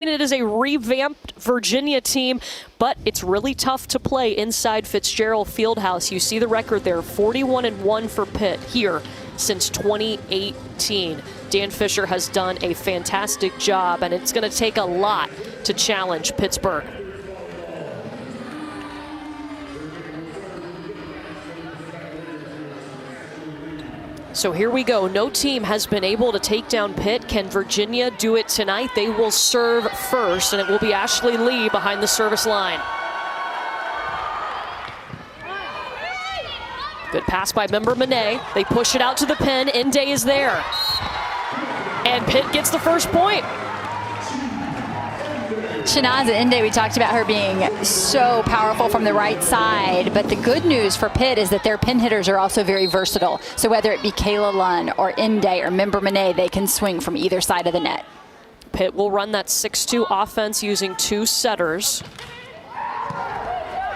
It is a revamped Virginia team, but it's really tough to play inside Fitzgerald Fieldhouse. You see the record there, 41-1 for Pitt here since 2018. Dan Fisher has done a fantastic job, and it's going to take a lot to challenge Pittsburgh. So here we go. No team has been able to take down Pitt. Can Virginia do it tonight? They will serve first, and it will be Ashley Lee behind the service line. Good pass by Member Monet. They push it out to the pin. Inde is there. And Pitt gets the first point. Shanaza Inde, we talked about her being so powerful from the right side, but the good news for Pitt is that their pin hitters are also very versatile. So whether it be Kayla Lunn or Inde or Member Monet, they can swing from either side of the net. Pitt will run that 6-2 offense using 2 setters.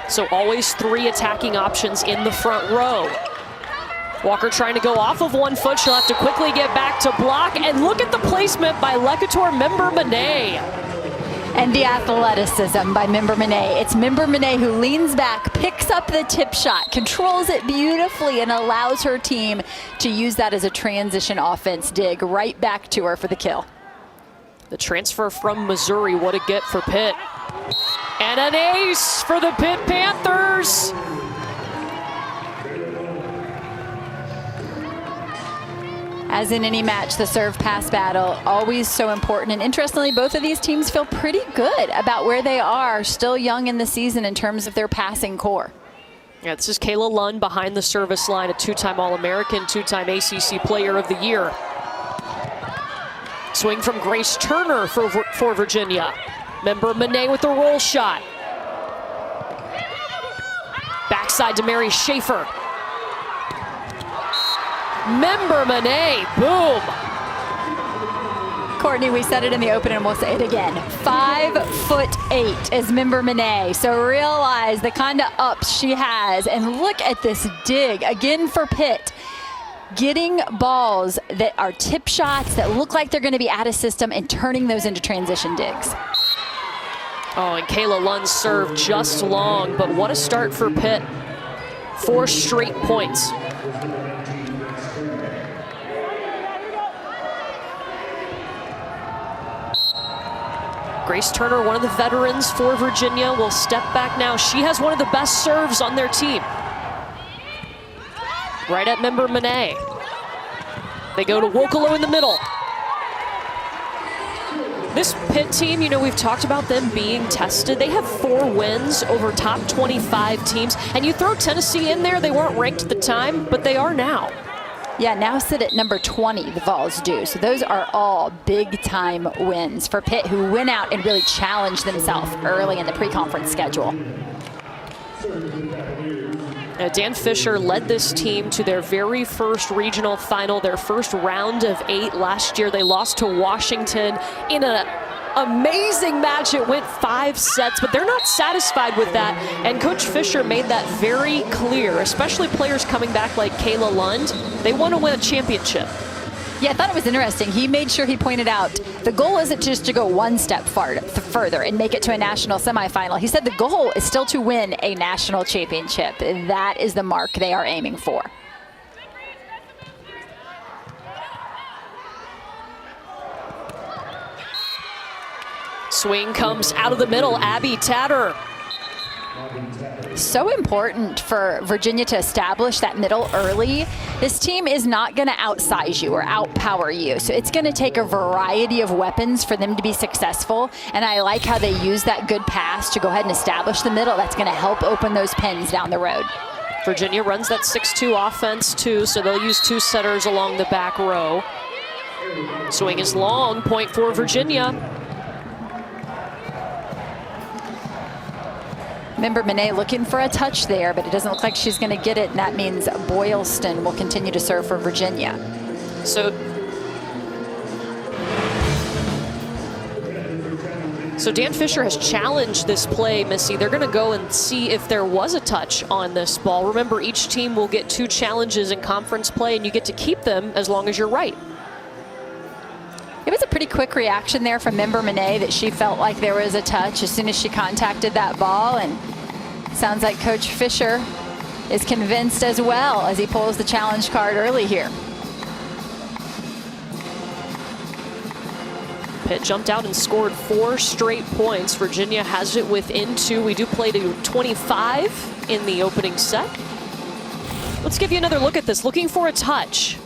So always 3 attacking options in the front row. Walker trying to go off of 1 foot. She'll have to quickly get back to block. And look at the placement by Lecator Member Monet. And the athleticism by Member Monet. It's Member Monet who leans back, picks up the tip shot, controls it beautifully, and allows her team to use that as a transition offense dig right back to her for the kill. The transfer from Missouri, what a get for Pitt. And an ace for the Pitt Panthers. As in any match, the serve-pass battle, always so important. And interestingly, both of these teams feel pretty good about where they are, still young in the season in terms of their passing core. Yeah, this is Kayla Lunn behind the service line, a 2-time All-American, 2-time ACC Player of the Year. Swing from Grace Turner for Virginia. Member Monet with the roll shot. Backside to Mary Schaefer. Member Monet, boom. Courtney, we said it in the open and we'll say it again. 5'8" is Member Monet. So realize the kind of ups she has. And look at this dig again for Pitt. Getting balls that are tip shots that look like they're going to be out of system and turning those into transition digs. Oh, and Kayla Lunn's serve just long, but what a start for Pitt. 4 straight points. Grace Turner, one of the veterans for Virginia, will step back now. She has one of the best serves on their team. Right at Member Monet. They go to Wokolo in the middle. This Pitt team, you know, we've talked about them being tested. They have 4 wins over top 25 teams. And you throw Tennessee in there, they weren't ranked at the time, but they are now. Yeah, now sit at number 20, the Vols do. So those are all big-time wins for Pitt, who went out and really challenged themselves early in the pre-conference schedule. Dan Fisher led this team to their very first regional final, their first round of 8 last year. They lost to Washington in an amazing match. It went 5 sets, but they're not satisfied with that. And Coach Fisher made that very clear, especially players coming back like Kayla Lund. They want to win a championship. Yeah, I thought it was interesting. He made sure he pointed out the goal isn't just to go 1 step further and make it to a national semifinal. He said the goal is still to win a national championship. That is the mark they are aiming for. Swing comes out of the middle. Abby Tatter. So important for Virginia to establish that middle early. This team is not going to outsize you or outpower you. So it's going to take a variety of weapons for them to be successful. And I like how they use that good pass to go ahead and establish the middle. That's going to help open those pins down the road. Virginia runs that 6-2 offense too, so they'll use 2 setters along the back row. Swing is long, point for Virginia. Member Monet looking for a touch there, but it doesn't look like she's going to get it, and that means Boylston will continue to serve for Virginia. So Dan Fisher has challenged this play, Missy. They're going to go and see if there was a touch on this ball. Remember, each team will get 2 challenges in conference play, and you get to keep them as long as you're right. It was a Pretty quick reaction there from member Monet that she felt like there was a touch as soon as she contacted that ball, and sounds like Coach Fisher is convinced as well as he pulls the challenge card early here. Pitt jumped out and scored 4 straight points. Virginia has it within 2. We do play to 25 in the opening set. Let's give you another look at this. Looking for a touch.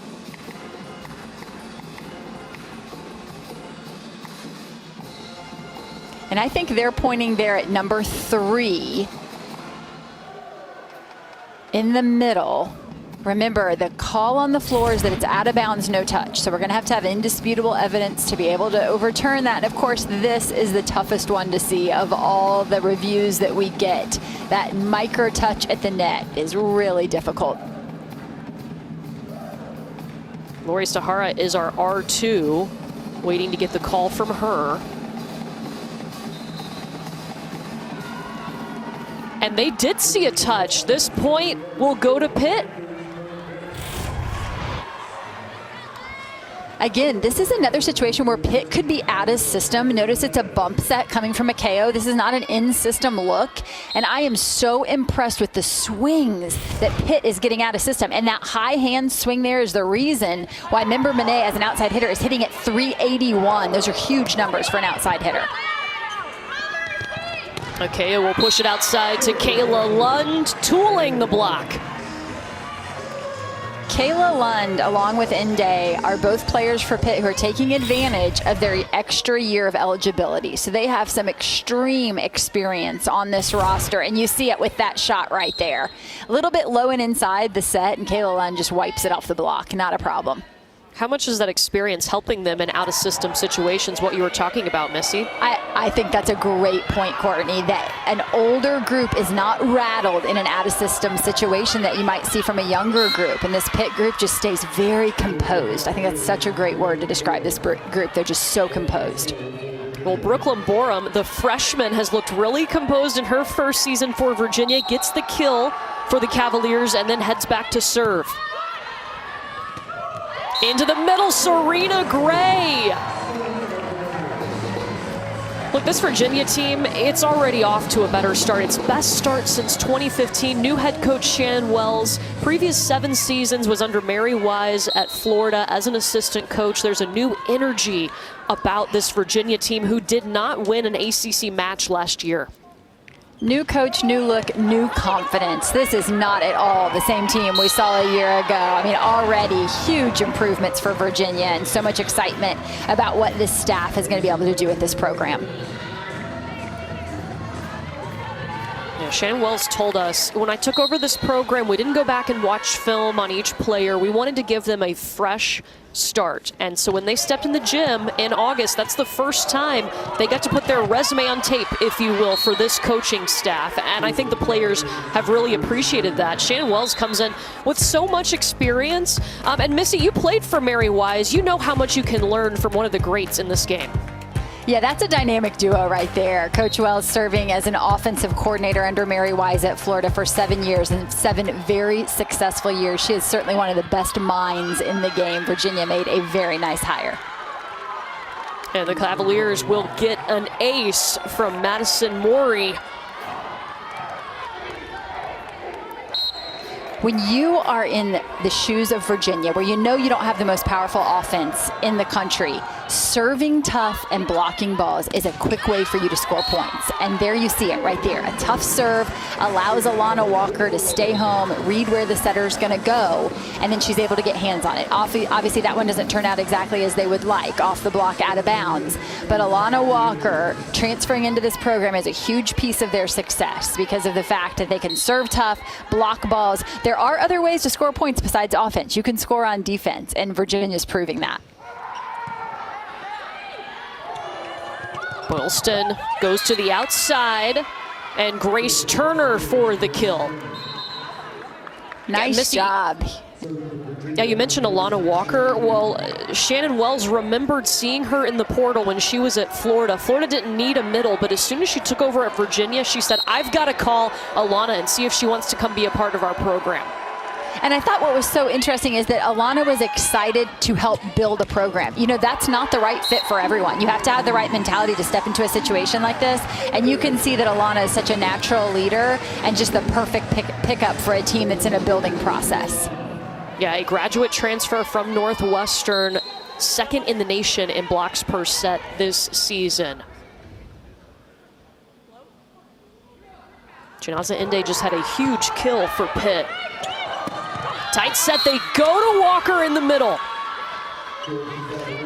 And I think they're pointing there at number 3 in the middle. Remember, the call on the floor is that it's out of bounds, no touch. So we're going to have indisputable evidence to be able to overturn that. And of course, this is the toughest one to see of all the reviews that we get. That micro touch at the net is really difficult. Lori Sahara is our R2, waiting to get the call from her. And they did see a touch. This point will go to Pitt. Again, this is another situation where Pitt could be out of system. Notice it's a bump set coming from a KO. This is not an in-system look. And I am so impressed with the swings that Pitt is getting out of system. And that high hand swing there is the reason why member Monet, as an outside hitter, is hitting at 381. Those are huge numbers for an outside hitter. Okay, we'll push it outside to Kayla Lund, tooling the block. Kayla Lund, along with Nday, are both players for Pitt who are taking advantage of their extra year of eligibility. So they have some extreme experience on this roster, and you see it with that shot right there. A little bit low and inside the set, and Kayla Lund just wipes it off the block. Not a problem. How much is that experience helping them in out-of-system situations, what you were talking about, Missy? I think that's a great point, Courtney, that an older group is not rattled in an out-of-system situation that you might see from a younger group. And this Pitt group just stays very composed. I think that's such a great word to describe this group. They're just so composed. Well, Brooklyn Borum, the freshman, has looked really composed in her first season for Virginia, gets the kill for the Cavaliers, and then heads back to serve. Into the middle, Serena Gray. Look, this Virginia team, it's already off to a better start. Its best start since 2015. New head coach Shannon Wells. Previous 7 seasons was under Mary Wise at Florida as an assistant coach. There's a new energy about this Virginia team who did not win an ACC match last year. New coach, new look, new confidence. This is not at all the same team we saw a year ago. I mean, already huge improvements for Virginia and so much excitement about what this staff is going to be able to do with this program. Yeah, Shannon Wells told us, when I took over this program, we didn't go back and watch film on each player. We wanted to give them a fresh start. And so when they stepped in the gym in August, that's the first time they got to put their resume on tape, if you will, for this coaching staff. And I think the players have really appreciated that. Shannon Wells comes in with so much experience. And Missy, you played for Mary Wise. You know how much you can learn from one of the greats in this game. Yeah, that's a dynamic duo right there. Coach Wells serving as an offensive coordinator under Mary Wise at Florida for 7 years and 7 very successful years. She is certainly one of the best minds in the game. Virginia made a very nice hire. And the Cavaliers will get an ace from Madison Morey. When you are in the shoes of Virginia, where you know you don't have the most powerful offense in the country, serving tough and blocking balls is a quick way for you to score points. And there you see it right there. A tough serve allows Alana Walker to stay home, read where the setter's going to go, and then she's able to get hands on it. Obviously, that one doesn't turn out exactly as they would like, off the block, out of bounds. But Alana Walker transferring into this program is a huge piece of their success because of the fact that they can serve tough, block balls. There are other ways to score points besides offense. You can score on defense, and Virginia's proving that. Boylston goes to the outside, and Grace Turner for the kill. Nice job. Yeah, you mentioned Alana Walker. Well, Shannon Wells remembered seeing her in the portal when she was at Florida. Florida didn't need a middle, but as soon as she took over at Virginia, she said, I've got to call Alana and see if she wants to come be a part of our program. And I thought what was so interesting is that Alana was excited to help build a program. You know, that's not the right fit for everyone. You have to have the right mentality to step into a situation like this. And you can see that Alana is such a natural leader and just the perfect pickup for a team that's in a building process. Yeah, a graduate transfer from Northwestern, second in the nation in blocks per set this season. Janaza Inde just had a huge kill for Pitt. Tight set, they go to Walker in the middle.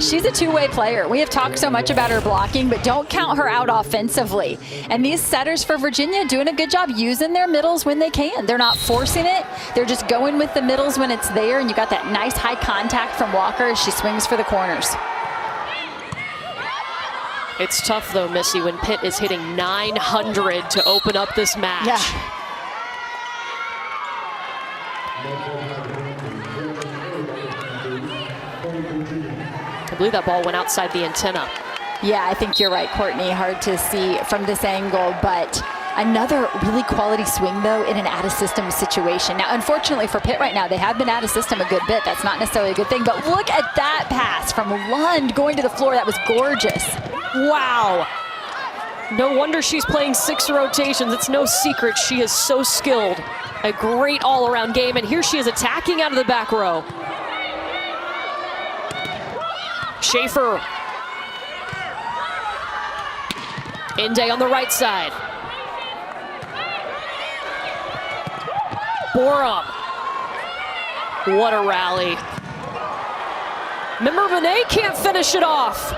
She's a two-way player. We have talked so much about her blocking, but don't count her out offensively. And these setters for Virginia doing a good job using their middles when they can. They're not forcing it. They're just going with the middles when it's there, and you got that nice high contact from Walker as she swings for the corners. It's tough though, Missy, when Pitt is hitting 900 to open up this match. Yeah. I believe that ball went outside the antenna. Yeah, I think you're right, Courtney. Hard to see from this angle, but another really quality swing, though, in an out-of-system situation. Now, unfortunately for Pitt right now, they have been out of system a good bit. That's not necessarily a good thing, but look at that pass from Lund going to the floor. That was gorgeous. Wow. No wonder she's playing 6 rotations. It's no secret she is so skilled. A great all-around game, and here she is attacking out of the back row. Schaefer. Inde on the right side. Borum. What a rally. Remember, Monet can't finish it off.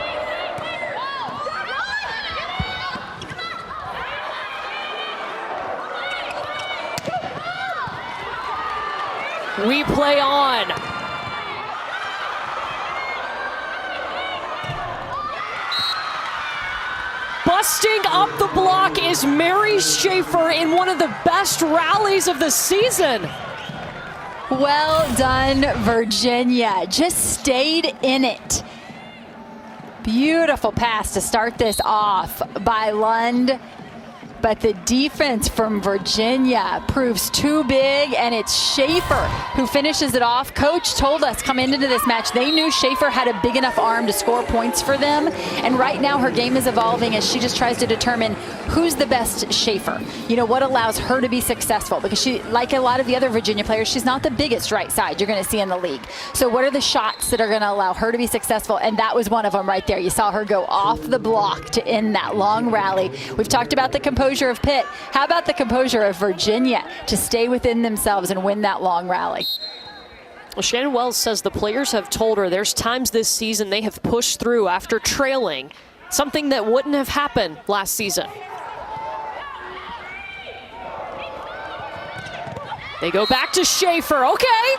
We play on. Busting up the block is Mary Schaefer in one of the best rallies of the season. Well done, Virginia. Just stayed in it. Beautiful pass to start this off by Lund. But the defense from Virginia proves too big, and it's Schaefer who finishes it off. Coach told us coming into this match they knew Schaefer had a big enough arm to score points for them. And right now her game is evolving as she just tries to determine who's the best Schaefer. You know, what allows her to be successful, because she, like a lot of the other Virginia players, she's not the biggest right side you're going to see in the league. So what are the shots that are going to allow her to be successful? And that was one of them right there. You saw her go off the block to end that long rally. We've talked about the composure of Pitt. How about the composure of Virginia to stay within themselves and win that long rally? Well, Shannon Wells says the players have told her there's times this season they have pushed through after trailing, something that wouldn't have happened last season. They go back to Schaefer. Okay.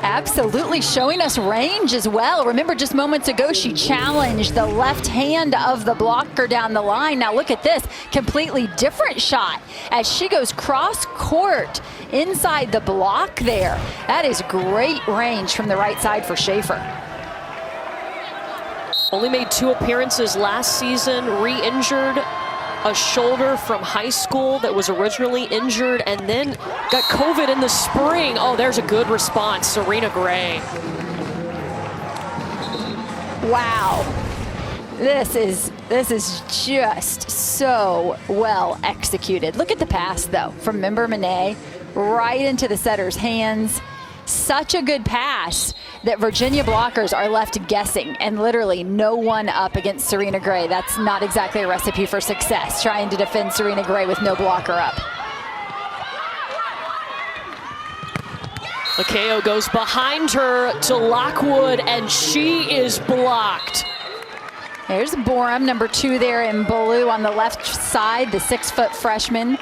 Absolutely showing us range as well. Remember, just moments ago, she challenged the left hand of the blocker down the line. Now look at this, completely different shot as she goes cross court inside the block there. That is great range from the right side for Schaefer. Only made 2 appearances last season, re-injured a shoulder from high school that was originally injured and then got COVID in the spring. Oh, there's a good response, Serena Gray. Wow. This is just so well executed. Look at the pass though from Member Monet right into the setter's hands. Such a good pass that Virginia blockers are left guessing, and literally no one up against Serena Gray. That's not exactly a recipe for success, trying to defend Serena Gray with no blocker up. Lakeo goes behind her to Lockwood, and she is blocked. There's Borum, number 2 there in blue on the left side, the 6-foot freshman.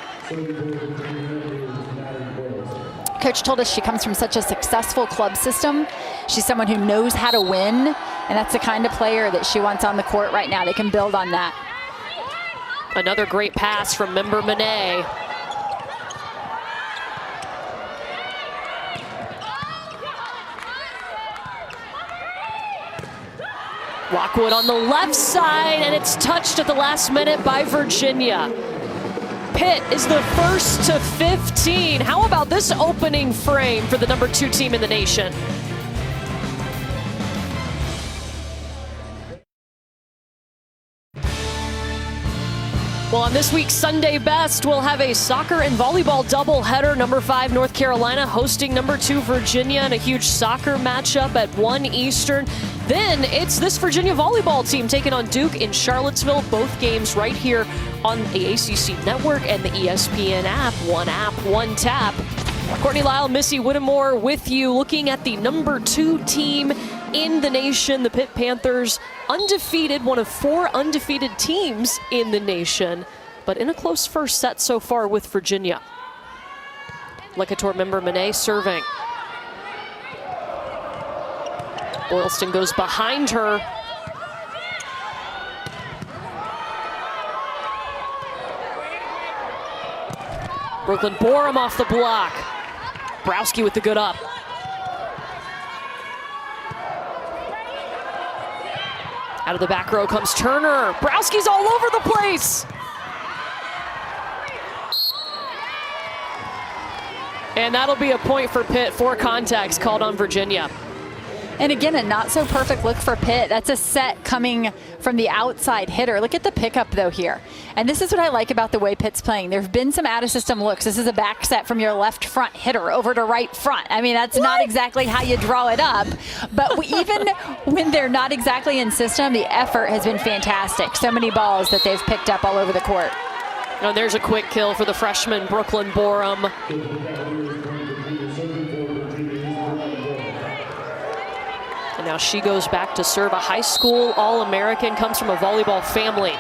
Coach told us she comes from such a successful club system. She's someone who knows how to win, and that's the kind of player that she wants on the court right now. They can build on that. Another great pass from Member Monet. Lockwood on the left side, and it's touched at the last minute by Virginia. Pitt is the first to 15. How about this opening frame for the #2 team in the nation? Well, on this week's Sunday Best, we'll have a soccer and volleyball doubleheader. #5 North Carolina hosting #2 Virginia in a huge soccer matchup at 1 Eastern. Then it's this Virginia volleyball team taking on Duke in Charlottesville. Both games right here on the ACC Network and the ESPN app. One tap. Courtney Lyle, Missy Whittemore with you, looking at the #2 team in the nation, the Pitt Panthers, undefeated, one of 4 undefeated teams in the nation, but in a close first set so far with Virginia. Lecator member Monet serving. Boylston goes behind her. Brooklyn Borum off the block. Browski with the good up. Out of the back row comes Turner. Browski's all over the place. And that'll be a point for Pitt. 4 contacts called on Virginia. And again, a not so perfect look for Pitt. That's a set coming from the outside hitter. Look at the pickup though here. And this is what I like about the way Pitt's playing. There have been some out of system looks. This is a back set from your left front hitter over to right front. I mean, that's not exactly how you draw it up. But even when they're not exactly in system, the effort has been fantastic. So many balls that they've picked up all over the court. Now there's a quick kill for the freshman Brooklyn Borum. And now she goes back to serve. A high school All-American, comes from a volleyball family.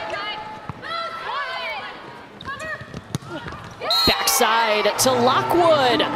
Backside to Lockwood.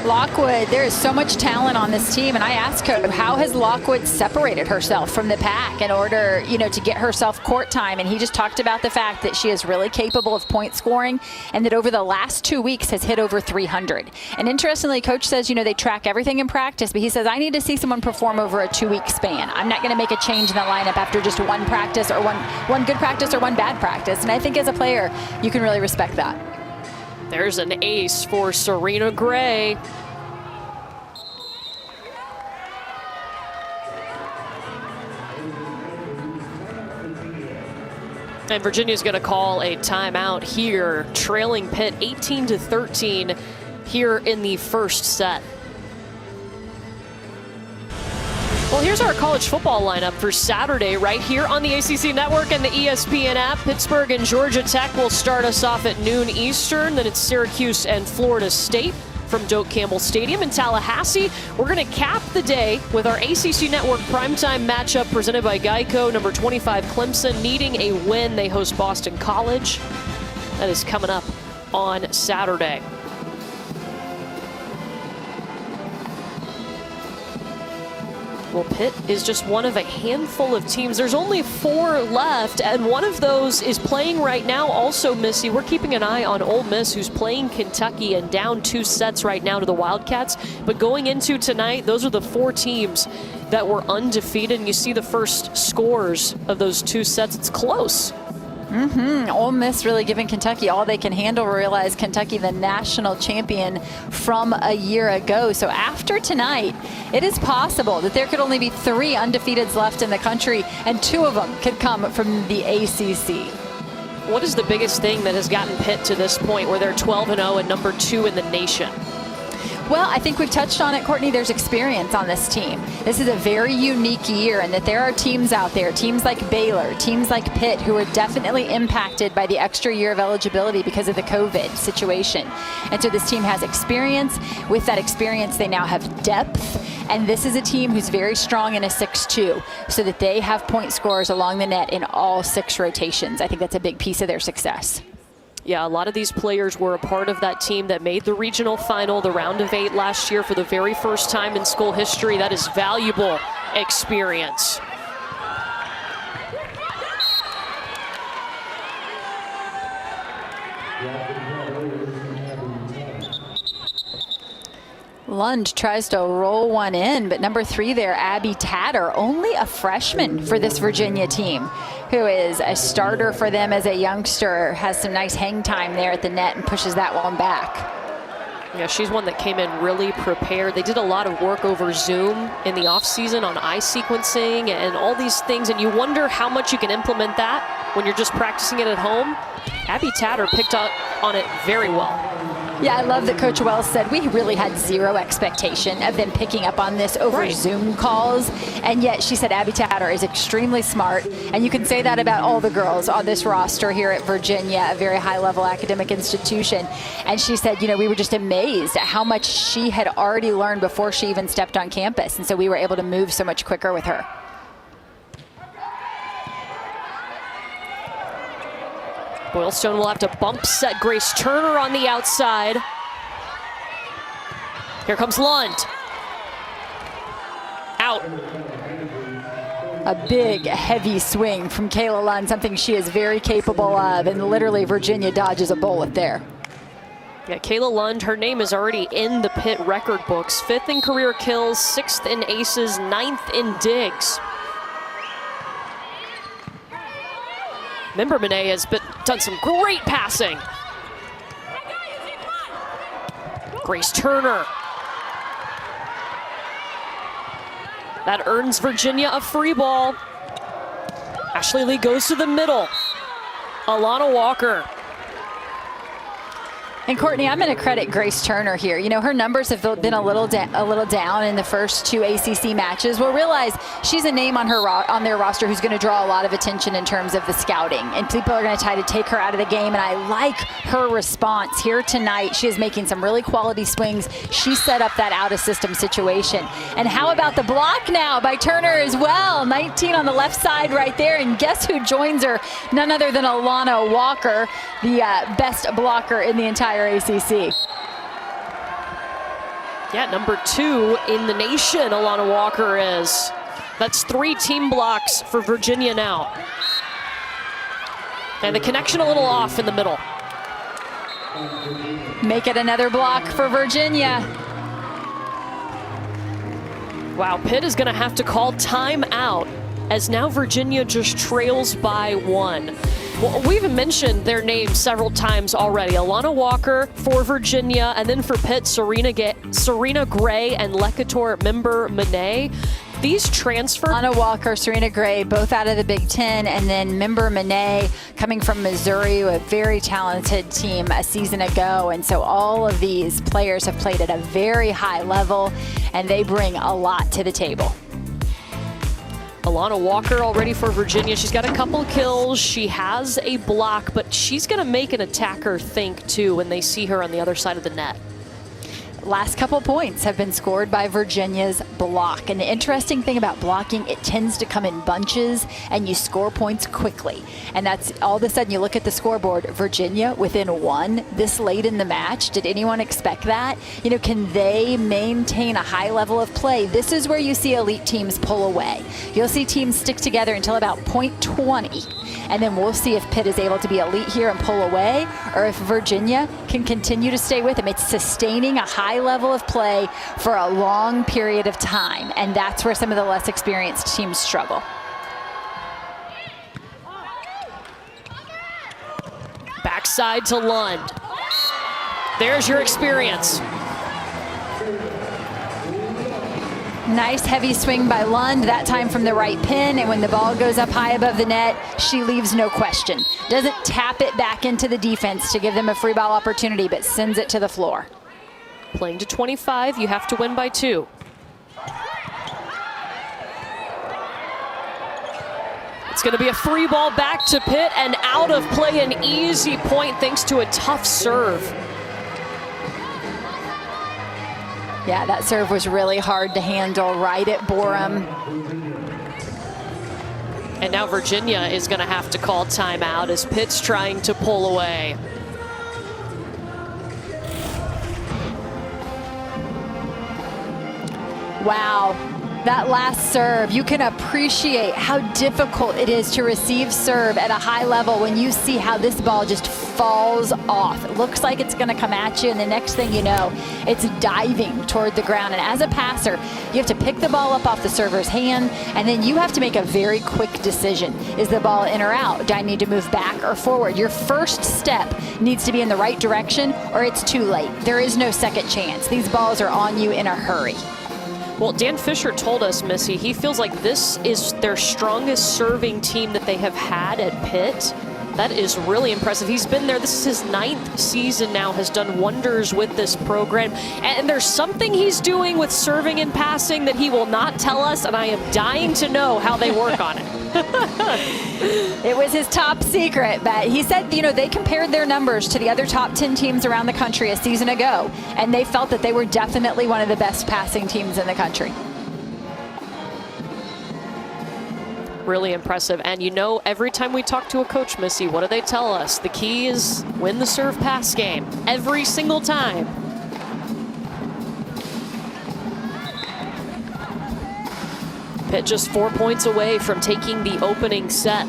Lockwood, there is so much talent on this team, and I asked her, how has Lockwood separated herself from the pack in order, to get herself court time? And he just talked about the fact that she is really capable of point scoring, and that over the last 2 weeks has hit over 300. And interestingly, coach says, they track everything in practice, but he says, I need to see someone perform over a 2-week span. I'm not going to make a change in the lineup after just one practice or one good practice or one bad practice. And I think as a player, you can really respect that. There's an ace for Serena Gray. And Virginia's going to call a timeout here, trailing Pitt 18-13 here in the first set. Well, here's our college football lineup for Saturday right here on the ACC Network and the ESPN app. Pittsburgh and Georgia Tech will start us off at noon Eastern. Then it's Syracuse and Florida State from Doak Campbell Stadium in Tallahassee. We're going to cap the day with our ACC Network primetime matchup presented by Geico. Number 25 Clemson needing a win. They host Boston College. That is coming up on Saturday. Well, Pitt is just one of a handful of teams. There's only 4 left, and one of those is playing right now. Also, Missy, we're keeping an eye on Ole Miss, who's playing Kentucky and down 2 sets right now to the Wildcats. But going into tonight, those are the 4 teams that were undefeated, and you see the first scores of those 2 sets. It's close. Ole Miss really giving Kentucky all they can handle. Realize Kentucky, the national champion from a year ago. So after tonight, it is possible that there could only be 3 undefeateds left in the country, and 2 of them could come from the ACC. What is the biggest thing that has gotten Pitt to this point where they're 12-0 and number 2 in the nation? Well, I think we've touched on it, Courtney. There's experience on this team. This is a very unique year, and that there are teams out there, teams like Baylor, teams like Pitt, who are definitely impacted by the extra year of eligibility because of the COVID situation. And so this team has experience. With that experience, they now have depth. And this is a team who's very strong in a 6-2, so that they have point scorers along the net in all 6 rotations. I think that's a big piece of their success. Yeah, a lot of these players were a part of that team that made the regional final, the round of 8 last year for the very first time in school history. That is valuable experience. Lund tries to roll one in, but number 3 there, Abby Tatter, only a freshman for this Virginia team, who is a starter for them as a youngster, has some nice hang time there at the net and pushes that one back. Yeah, she's one that came in really prepared. They did a lot of work over Zoom in the offseason on eye sequencing and all these things, and you wonder how much you can implement that when you're just practicing it at home. Abby Tatter picked up on it very well. Yeah, I love that Coach Wells said we really had zero expectation of them picking up on this over Zoom calls. And yet she said Abby Tatter is extremely smart. And you can say that about all the girls on this roster here at Virginia, a very high-level academic institution. And she said, you know, we were just amazed at how much she had already learned before she even stepped on campus. And so we were able to move so much quicker with her. Boylstone will have to bump set Grace Turner on the outside. Here comes Lund. Out. A big, heavy swing from Kayla Lund, something she is very capable of, and literally Virginia dodges a bullet there. Yeah, Kayla Lund, her name is already in the Pitt record books. 5th in career kills, 6th in aces, 9th in digs. Member Monet has done some great passing. Grace Turner. That earns Virginia a free ball. Ashley Lee goes to the middle. Alana Walker. And Courtney, I'm going to credit Grace Turner here. You know, her numbers have been a little down in the first 2 ACC matches. We'll realize she's a name on their roster who's going to draw a lot of attention in terms of the scouting. And people are going to try to take her out of the game. And I like her response here tonight. She is making some really quality swings. She set up that out-of-system situation. And how about the block now by Turner as well? 19 on the left side right there. And guess who joins her? None other than Alana Walker, the best blocker in the entire ACC. Yeah, number 2 in the nation, Alana Walker is. That's 3 team blocks for Virginia now. And the connection a little off in the middle. Make it another block for Virginia. Wow, Pitt is gonna have to call timeout as now Virginia just trails by 1. Well, we've mentioned their names several times already. Alana Walker for Virginia, and then for Pitt, Serena Gray and Lecator Member Monet. These transfer. Alana Walker, Serena Gray, both out of the Big Ten, and then Member Monet coming from Missouri, a very talented team a season ago. And so all of these players have played at a very high level, and they bring a lot to the table. Alana Walker already for Virginia. She's got a couple kills. She has a block, but she's going to make an attacker think, too, when they see her on the other side of the net. Last couple points have been scored by Virginia's block. And the interesting thing about blocking, it tends to come in bunches and you score points quickly. And that's all of a sudden you look at the scoreboard, Virginia within 1 this late in the match. Did anyone expect that? You know, can they maintain a high level of play? This is where you see elite teams pull away. You'll see teams stick together until about point 20. And then we'll see if Pitt is able to be elite here and pull away, or if Virginia can continue to stay with them. It's sustaining a high level of play for a long period of time, and that's where some of the less experienced teams struggle. Backside to Lund. There's your experience. Nice heavy swing by Lund, that time from the right pin, and when the ball goes up high above the net, she leaves no question. Doesn't tap it back into the defense to give them a free ball opportunity, but sends it to the floor. Playing to 25, you have to win by 2. It's going to be a free ball back to Pitt, and out of play, an easy point thanks to a tough serve. Yeah, that serve was really hard to handle, right at Borum. And now Virginia is going to have to call timeout as Pitt's trying to pull away. Wow, that last serve, you can appreciate how difficult it is to receive serve at a high level when you see how this ball just falls off. It looks like it's gonna come at you, and the next thing you know, it's diving toward the ground. And as a passer, you have to pick the ball up off the server's hand, and then you have to make a very quick decision. Is the ball in or out? Do I need to move back or forward? Your first step needs to be in the right direction, or it's too late. There is no second chance. These balls are on you in a hurry. Well, Dan Fisher told us, Missy, he feels like this is their strongest serving team that they have had at Pitt. That is really impressive. He's been there. This is his 9th season now, has done wonders with this program. And there's something he's doing with serving and passing that he will not tell us, and I am dying to know how they work on it. It was his top secret, but he said, you know, they compared their numbers to the other top 10 teams around the country a season ago, and they felt that they were definitely one of the best passing teams in the country. Really impressive. And you know, every time we talk to a coach, Missy, what do they tell us? The key is win the serve pass game every single time. Pitt just 4 points away from taking the opening set.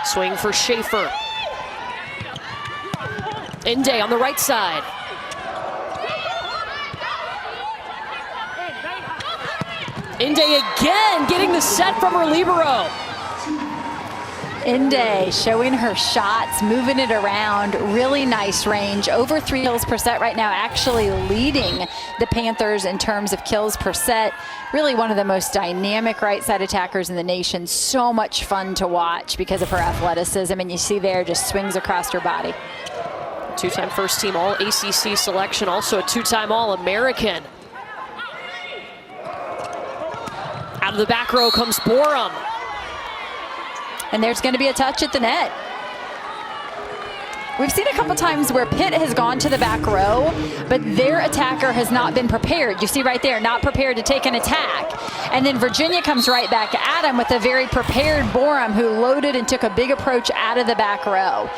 Swing for Schaefer. Inde on the right side. Inde again getting the set from her libero. Inde showing her shots, moving it around, really nice range. Over 3 kills per set right now, actually leading the Panthers in terms of kills per set. Really one of the most dynamic right side attackers in the nation. So much fun to watch because of her athleticism, and you see there just swings across her body. 2-time first team All ACC selection, also a 2-time All-American. Out of the back row comes Borum. And there's going to be a touch at the net. We've seen a couple times where Pitt has gone to the back row, but their attacker has not been prepared. You see right there, not prepared to take an attack. And then Virginia comes right back at him with a very prepared Borum, who loaded and took a big approach out of the back row.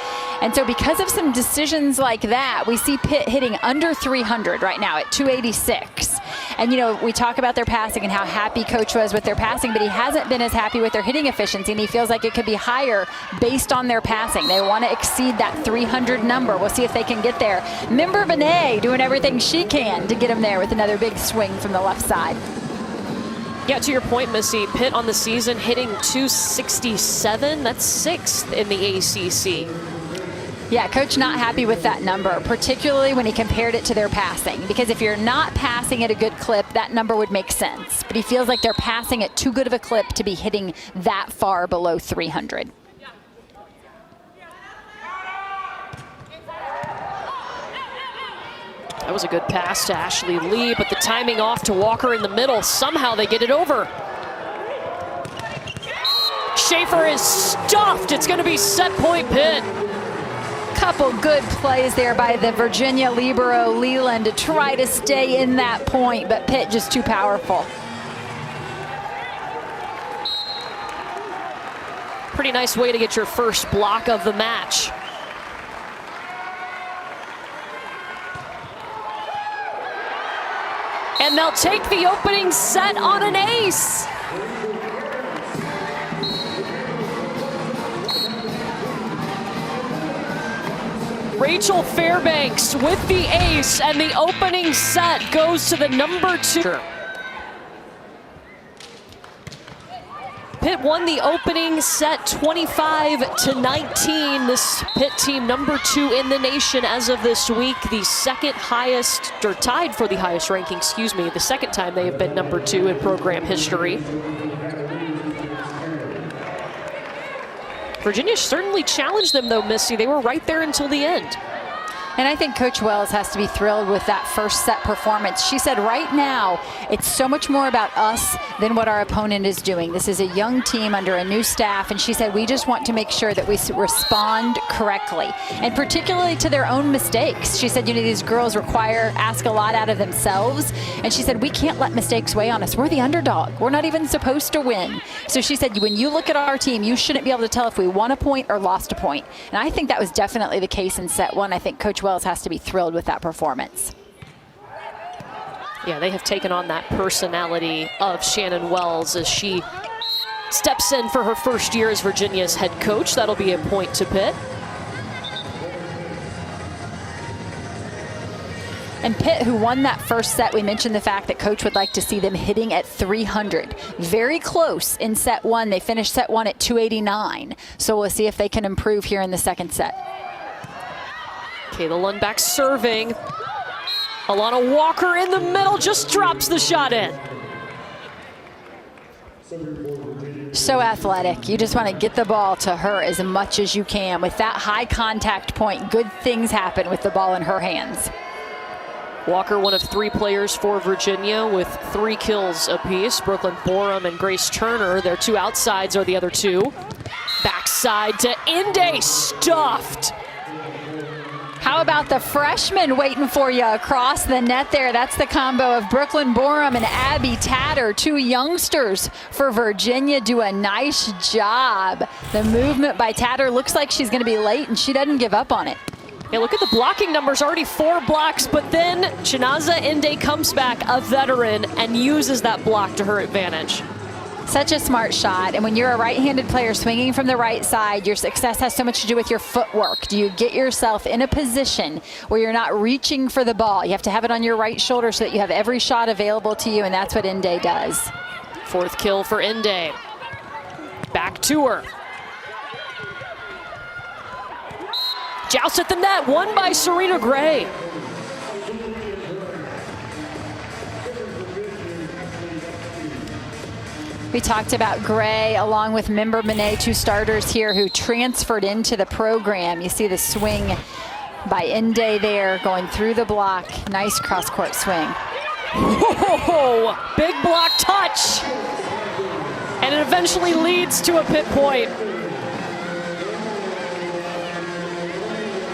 And so because of some decisions like that, we see Pitt hitting under 300 right now at 286. And, you know, we talk about their passing and how happy Coach was with their passing, but he hasn't been as happy with their hitting efficiency, and he feels like it could be higher based on their passing. They want to exceed that 300 number. We'll see if they can get there. Member Benet doing everything she can to get him there with another big swing from the left side. Yeah, to your point, Missy, Pitt on the season hitting 267. That's 6th in the ACC. Yeah, Coach not happy with that number, particularly when he compared it to their passing. Because if you're not passing at a good clip, that number would make sense. But he feels like they're passing at too good of a clip to be hitting that far below 300. That was a good pass to Ashley Lee, but the timing off to Walker in the middle. Somehow they get it over. Schaefer is stuffed. It's going to be set point Pitt. Couple good plays there by the Virginia libero Leland to try to stay in that point, but Pitt just too powerful. Pretty nice way to get your first block of the match. And they'll take the opening set on an ace. Rachel Fairbanks with the ace, and the opening set goes to the number 2. Pitt won the opening set 25-19. This Pitt team number 2 in the nation as of this week, the second highest, or tied for the highest ranking, excuse me, the second time they have been number 2 in program history. Virginia certainly challenged them though, Missy. They were right there until the end. And I think Coach Wells has to be thrilled with that first set performance. She said right now, it's so much more about us than what our opponent is doing. This is a young team under a new staff, and she said we just want to make sure that we respond correctly, and particularly to their own mistakes. She said, you know, these girls ask a lot out of themselves, and she said we can't let mistakes weigh on us. We're the underdog. We're not even supposed to win. So she said when you look at our team, you shouldn't be able to tell if we won a point or lost a point. And I think that was definitely the case in set one. I think Coach Wells has to be thrilled with that performance. Yeah, they have taken on that personality of Shannon Wells as she steps in for her first year as Virginia's head coach. That'll be a point to Pitt. And Pitt, who won that first set, we mentioned the fact that Coach would like to see them hitting at 300. Very close in set one. They finished set one at 289. So we'll see if they can improve here in the second set. Kayla Lundback serving. Alana Walker in the middle, just drops the shot in. So athletic. You just want to get the ball to her as much as you can. With that high contact point, good things happen with the ball in her hands. Walker, one of 3 players for Virginia with 3 kills apiece. Brooklyn Borum and Grace Turner, their 2 outsides are the other 2. Backside to Inde, stuffed. How about the freshman waiting for you across the net there? That's the combo of Brooklyn Borum and Abby Tatter. 2 youngsters for Virginia do a nice job. The movement by Tatter looks like she's going to be late, and she doesn't give up on it. Yeah, look at the blocking numbers, already 4 blocks, but then Chinaza Inde comes back, a veteran, and uses that block to her advantage. Such a smart shot, and when you're a right-handed player swinging from the right side, your success has so much to do with your footwork. Do you get yourself in a position where you're not reaching for the ball? You have to have it on your right shoulder so that you have every shot available to you, and that's what Inde does. 4th kill for Inde. Back to her. Joust at the net, won by Serena Gray. We talked about Gray along with Member Monet, 2 starters here who transferred into the program. You see the swing by Inde there going through the block. Nice cross-court swing. Whoa, big block touch. And it eventually leads to a Pitt point.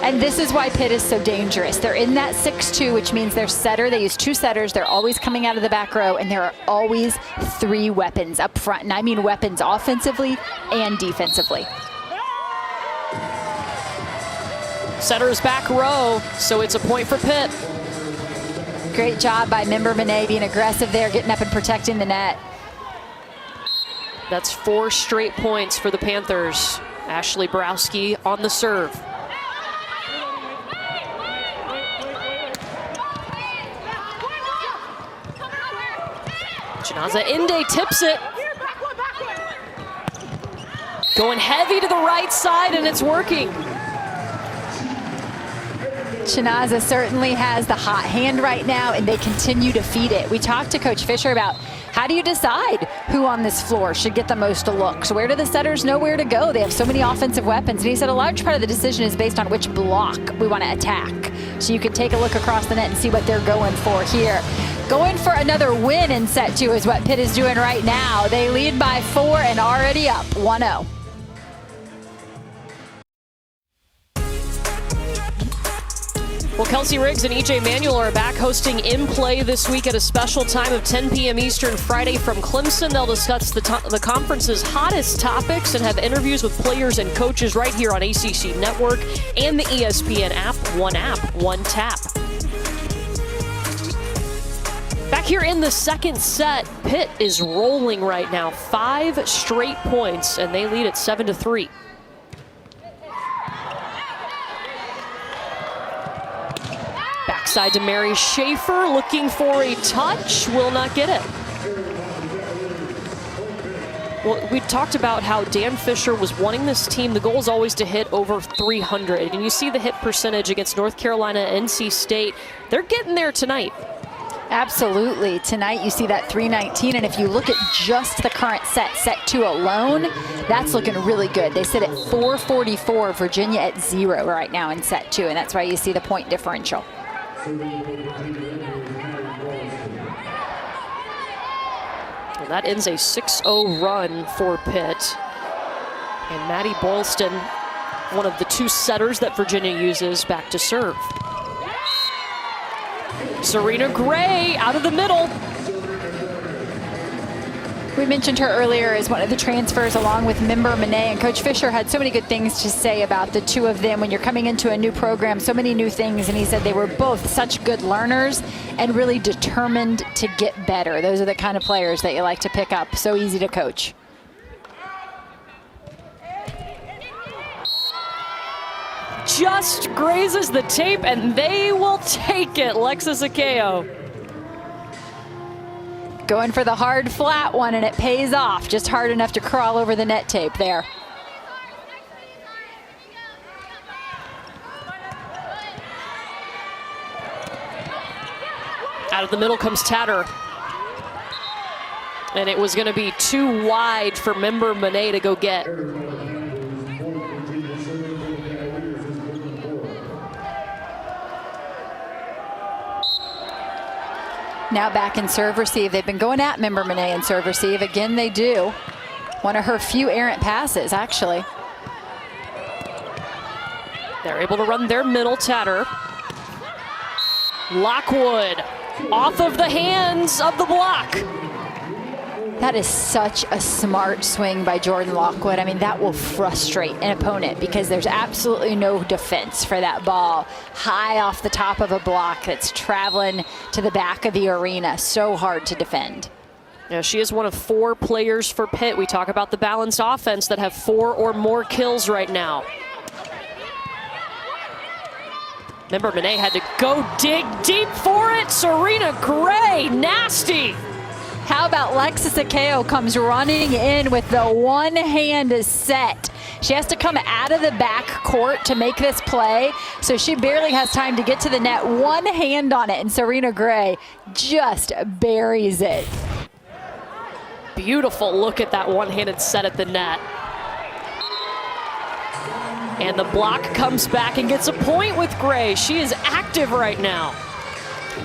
And this is why Pitt is so dangerous. They're in that 6-2, which means their setter, they use 2 setters. They're always coming out of the back row, and there are always 3 weapons up front. And I mean weapons offensively and defensively. Setter's back row, so it's a point for Pitt. Great job by Member Monet being aggressive there, getting up and protecting the net. That's 4 straight points for the Panthers. Ashley Borowski on the serve. Chinaza Inde tips it. Going heavy to the right side, and it's working. Chinaza certainly has the hot hand right now, and they continue to feed it. We talked to Coach Fisher about how do you decide who on this floor should get the most looks? Where do the setters know where to go? They have so many offensive weapons. And he said a large part of the decision is based on which block we want to attack. So you can take a look across the net and see what they're going for here. Going for another win in set 2 is what Pitt is doing right now. They lead by 4 and already up 1-0. Well, Kelsey Riggs and EJ Manuel are back hosting In Play this week at a special time of 10 p.m. Eastern Friday from Clemson. They'll discuss the conference's hottest topics and have interviews with players and coaches right here on ACC Network and the ESPN app, one tap. Back here in the second set, Pitt is rolling right now. 5 straight points, and they lead at 7-3. Backside to Mary Schaefer, looking for a touch, will not get it. Well, we talked about how Dan Fisher was wanting this team. The goal is always to hit over 300. And you see the hit percentage against North Carolina and NC State. They're getting there tonight. Absolutely. Tonight you see that 319, and if you look at just the current set 2 alone, that's looking really good. They sit at 444, Virginia at 0 right now in set 2, and that's why you see the point differential. Well, that ends a 6-0 run for Pitt. And Maddie Boylston, one of the 2 setters that Virginia uses, back to serve. Serena Gray out of the middle. We mentioned her earlier as one of the transfers along with Member Monet, and Coach Fisher had so many good things to say about the 2 of them when you're coming into a new program, so many new things, and he said they were both such good learners and really determined to get better. Those are the kind of players that you like to pick up, so easy to coach. Just grazes the tape, and they will take it. Lexus Akeo. Going for the hard flat one, and it pays off. Just hard enough to crawl over the net tape there. Out of the middle comes Tatter. And it was going to be too wide for Member Monet to go get. Now back in serve receive. They've been going at Member Monet in serve receive. Again, they do. One of her few errant passes, actually. They're able to run their middle. Tatter. Lockwood off of the hands of the block. That is such a smart swing by Jordan Lockwood. I mean, that will frustrate an opponent because there's absolutely no defense for that ball high off the top of a block that's traveling to the back of the arena. So hard to defend. Yeah, she is one of 4 players for Pitt. We talk about the balanced offense that have 4 or more kills right now. Member Monet had to go dig deep for it. Serena Gray, nasty. How about Lexus Akeo comes running in with the one hand set. She has to come out of the back court to make this play, so she barely has time to get to the net. One hand on it, and Serena Gray just buries it. Beautiful look at that one-handed set at the net. And the block comes back and gets a point with Gray. She is active right now.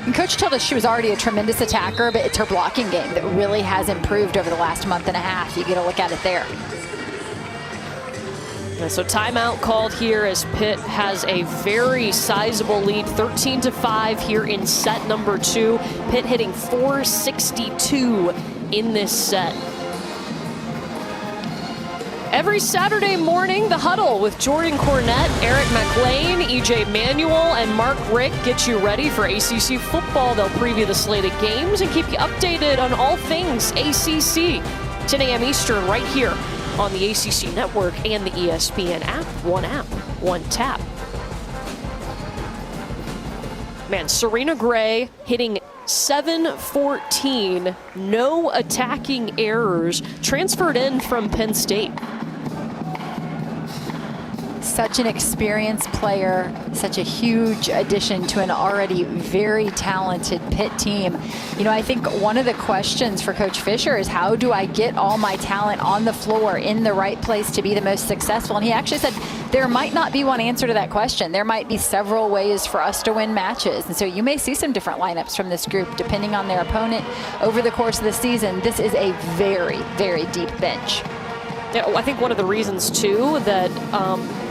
And Coach told us she was already a tremendous attacker, but it's her blocking game that really has improved over the last month and a half. You get a look at it there. And so timeout called here as Pitt has a very sizable lead, 13-5 here in set number 2. Pitt hitting .462 in this set. Every Saturday morning, The Huddle with Jordan Cornette, Eric McLean, EJ Manuel, and Mark Rick get you ready for ACC football. They'll preview the slate of games and keep you updated on all things ACC. 10 a.m. Eastern right here on the ACC Network and the ESPN app. One, one tap. Man, Serena Gray hitting .714, no attacking errors, transferred in from Penn State. Such an experienced player, such a huge addition to an already very talented Pitt team. You know, I think one of the questions for Coach Fisher is how do I get all my talent on the floor in the right place to be the most successful? And he actually said there might not be one answer to that question. There might be several ways for us to win matches. And so you may see some different lineups from this group depending on their opponent over the course of the season. This is a very, very deep bench. Yeah, I think one of the reasons, too, that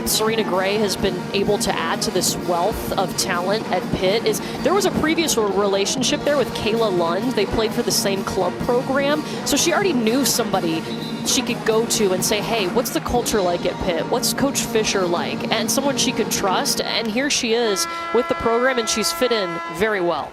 Serena Gray has been able to add to this wealth of talent at Pitt is there was a previous relationship there with Kayla Lund. They played for the same club program, so she already knew somebody she could go to and say, hey, what's the culture like at Pitt? What's Coach Fisher like? And someone she could trust, and here she is with the program, and she's fit in very well.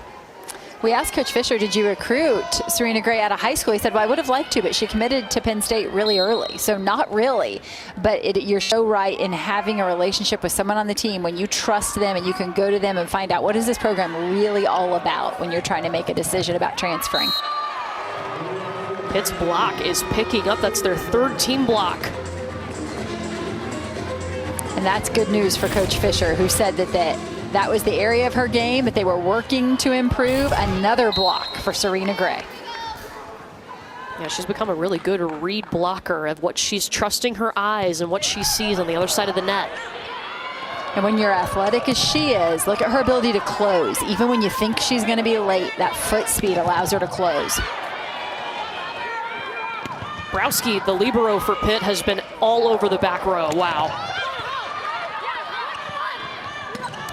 We asked Coach Fisher, did you recruit Serena Gray out of high school? He said, well, I would have liked to, but she committed to Penn State really early. So not really, but you're so right in having a relationship with someone on the team when you trust them and you can go to them and find out what is this program really all about when you're trying to make a decision about transferring. Pitt's block is picking up. That's their third team block. And that's good news for Coach Fisher, who said that That was the area of her game that they were working to improve. Another block for Serena Gray. Yeah, she's become a really good read blocker of what she's trusting her eyes and what she sees on the other side of the net. And when you're athletic as she is, look at her ability to close. Even when you think she's going to be late, that foot speed allows her to close. Browski, the libero for Pitt, has been all over the back row. Wow.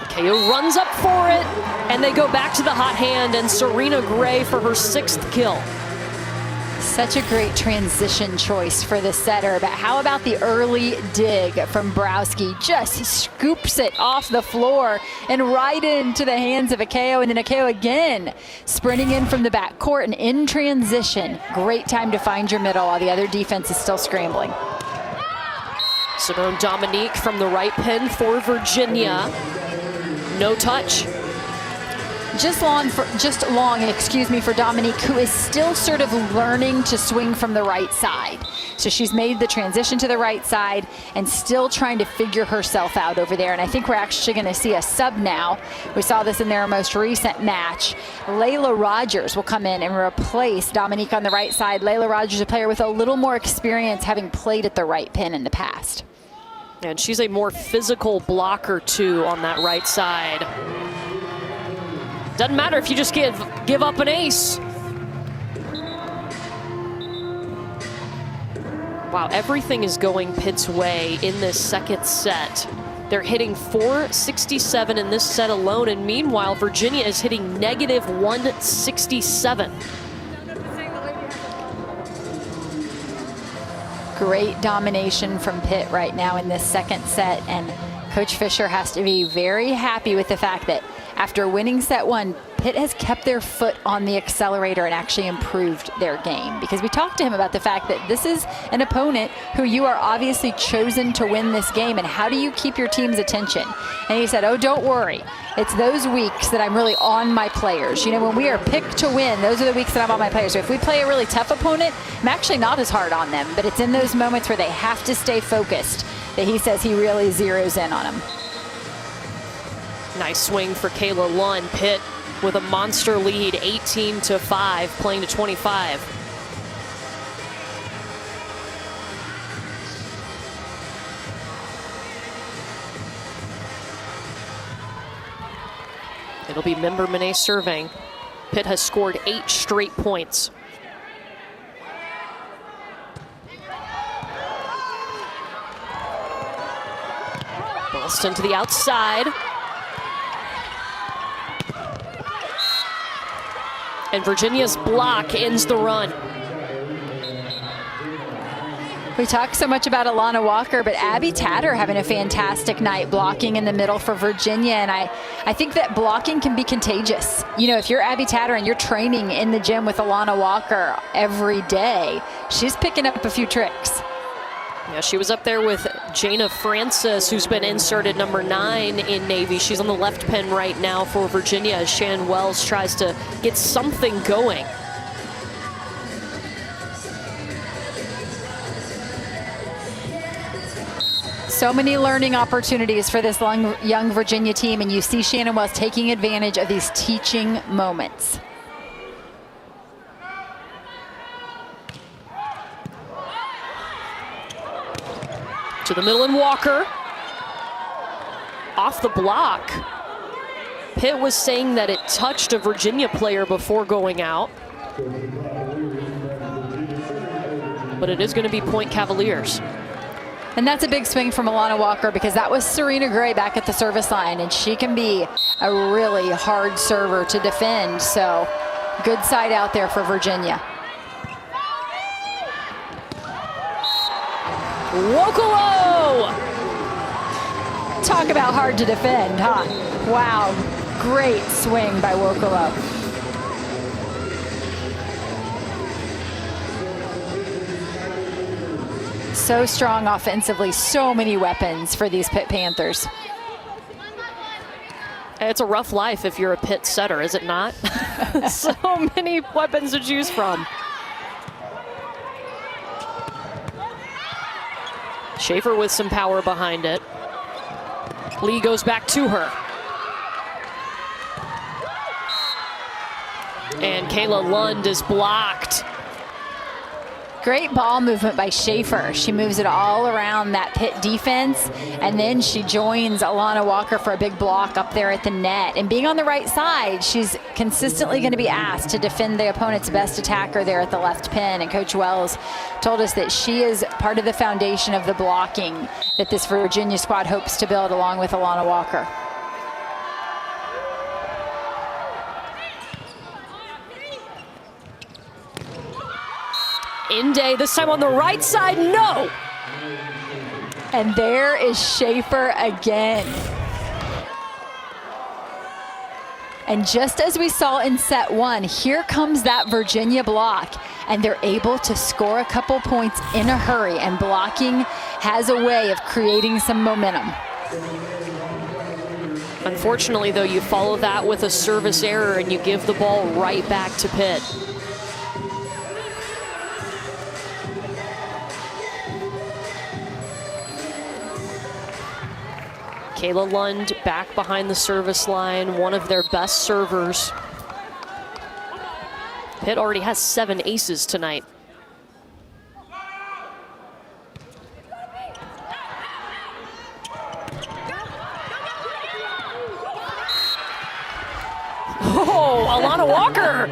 Keio runs up for it, and they go back to the hot hand, and Serena Gray for her 6th kill. Such a great transition choice for the setter, but how about the early dig from Browski? Just scoops it off the floor and right into the hands of Keio, and then Keio again sprinting in from the back court and in transition. Great time to find your middle while the other defense is still scrambling. Simone Dominique from the right pin for Virginia. No touch. Just long, for Dominique, who is still sort of learning to swing from the right side. So she's made the transition to the right side and still trying to figure herself out over there. And I think we're actually going to see a sub now. We saw this in their most recent match. Layla Rogers will come in and replace Dominique on the right side. Layla Rogers, a player with a little more experience, having played at the right pin in the past. And she's a more physical blocker too on that right side. Doesn't matter if you just give up an ace. Wow, everything is going Pitt's way in this second set. They're hitting .467 in this set alone, and meanwhile, Virginia is hitting -167. Great domination from Pitt right now in this second set, and Coach Fisher has to be very happy with the fact that after winning set 1, Pitt has kept their foot on the accelerator and actually improved their game. Because we talked to him about the fact that this is an opponent who you are obviously chosen to win this game, and how do you keep your team's attention? And he said, oh, don't worry. It's those weeks that I'm really on my players. You know, when we are picked to win, those are the weeks that I'm on my players. So if we play a really tough opponent, I'm actually not as hard on them. But it's in those moments where they have to stay focused that he says he really zeroes in on them. Nice swing for Kayla Lunn. Pitt with a monster lead, 18-5, playing to 25. It'll be Member Manet serving. Pitt has scored 8 straight points. Boston to the outside. And Virginia's block ends the run. We talk so much about Alana Walker, but Abby Tatter having a fantastic night blocking in the middle for Virginia. And I think that blocking can be contagious. You know, if you're Abby Tatter and you're training in the gym with Alana Walker every day, she's picking up a few tricks. Yeah, she was up there with Jana Francis, who's been inserted number 9 in Navy. She's on the left pin right now for Virginia as Shannon Wells tries to get something going. So many learning opportunities for this young Virginia team, and you see Shannon Wells taking advantage of these teaching moments. To the middle and Walker. Off the block. Pitt was saying that it touched a Virginia player before going out. But it is going to be point Cavaliers. And that's a big swing from Alana Walker, because that was Serena Gray back at the service line, and she can be a really hard server to defend. So good side out there for Virginia. Wokolo! Talk about hard to defend, huh? Wow, great swing by Wokolo. So strong offensively, so many weapons for these Pitt Panthers. It's a rough life if you're a Pitt setter, is it not? So many weapons to choose from. Schaefer with some power behind it. Lee goes back to her. And Kayla Lund is blocked. Great ball movement by Schaefer. She moves it all around that Pitt defense, and then she joins Alana Walker for a big block up there at the net. And being on the right side, she's consistently going to be asked to defend the opponent's best attacker there at the left pin. And Coach Wells told us that she is part of the foundation of the blocking that this Virginia squad hopes to build along with Alana Walker. Inde, this time on the right side, no! And there is Schaefer again. And just as we saw in set one, here comes that Virginia block, and they're able to score a couple points in a hurry, and blocking has a way of creating some momentum. Unfortunately, though, you follow that with a service error and you give the ball right back to Pitt. Kayla Lund back behind the service line, one of their best servers. Pitt already has 7 aces tonight. Oh, Alana Walker!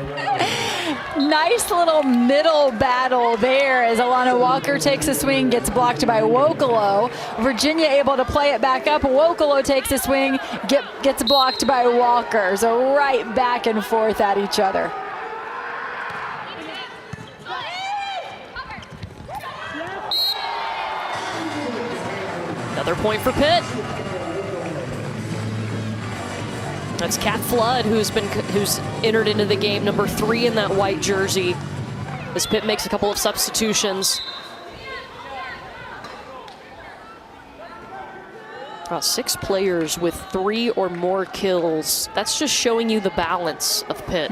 Nice little middle battle there as Alana Walker takes a swing, gets blocked by Wokolo. Virginia able to play it back up. Wokolo takes a swing, gets blocked by Walker. So right back and forth at each other. Another point for Pitt. That's Kat Flood, who's entered into the game, number 3 in that white jersey, as Pitt makes a couple of substitutions. 6 players with 3 or more kills. That's just showing you the balance of Pitt.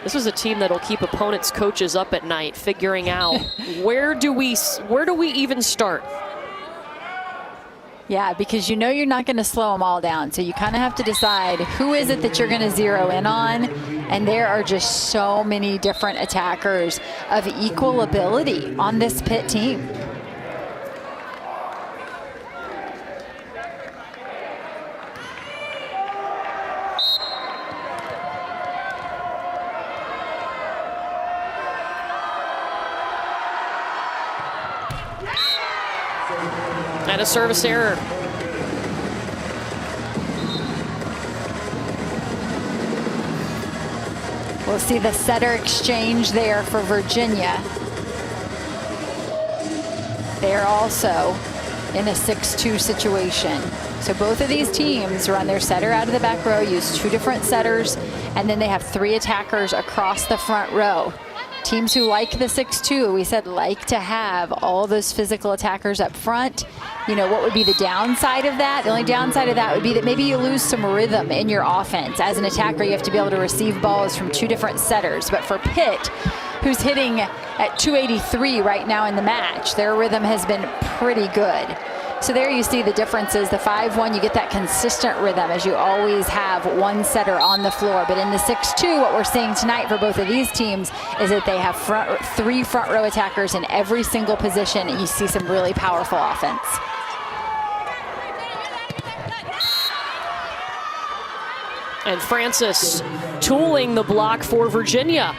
This is a team that'll keep opponents' coaches up at night, figuring out where do we even start. Yeah, because you know you're not going to slow them all down. So you kind of have to decide who is it that you're going to zero in on. And there are just so many different attackers of equal ability on this Pitt team. And a service error. We'll see the setter exchange there for Virginia. They're also in a 6-2 situation. So both of these teams run their setter out of the back row, use 2 different setters, and then they have 3 attackers across the front row. Teams who like the 6-2, we said, like to have all those physical attackers up front. You know, what would be the downside of that? The only downside of that would be that maybe you lose some rhythm in your offense. As an attacker, you have to be able to receive balls from 2 different setters. But for Pitt, who's hitting at 283 right now in the match, their rhythm has been pretty good. So there you see the differences. The 5-1, you get that consistent rhythm as you always have one setter on the floor. But in the 6-2, what we're seeing tonight for both of these teams is that they have 3 front row attackers in every single position, and you see some really powerful offense. And Francis tooling the block for Virginia.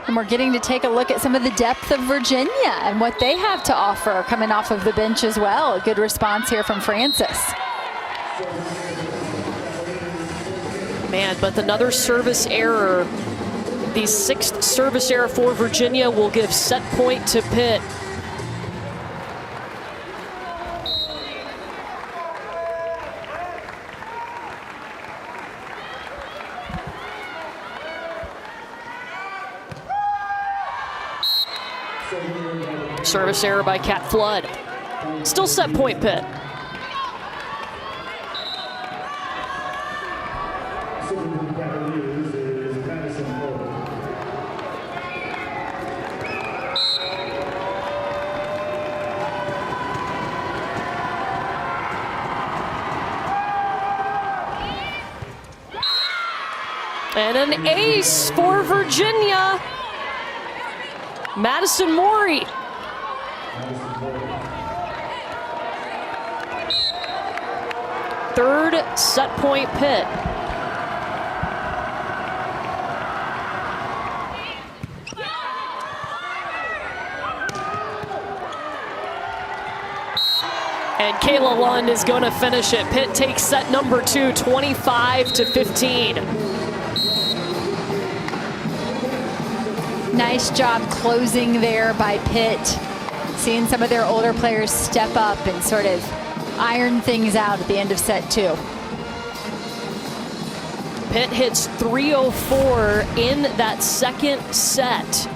And we're getting to take a look at some of the depth of Virginia and what they have to offer coming off of the bench as well. A good response here from Francis. Man, but another service error. The 6th service error for Virginia will give set point to Pitt. Service error by Kat Flood. Still set point Pitt. And an ace for Virginia. Madison Morey. Third set point Pitt. And Kayla Lund is going to finish it. Pitt takes set number 2, 25-15. Nice job closing there by Pitt. Seeing some of their older players step up and sort of iron things out at the end of set 2. Pitt hits 304 in that second set.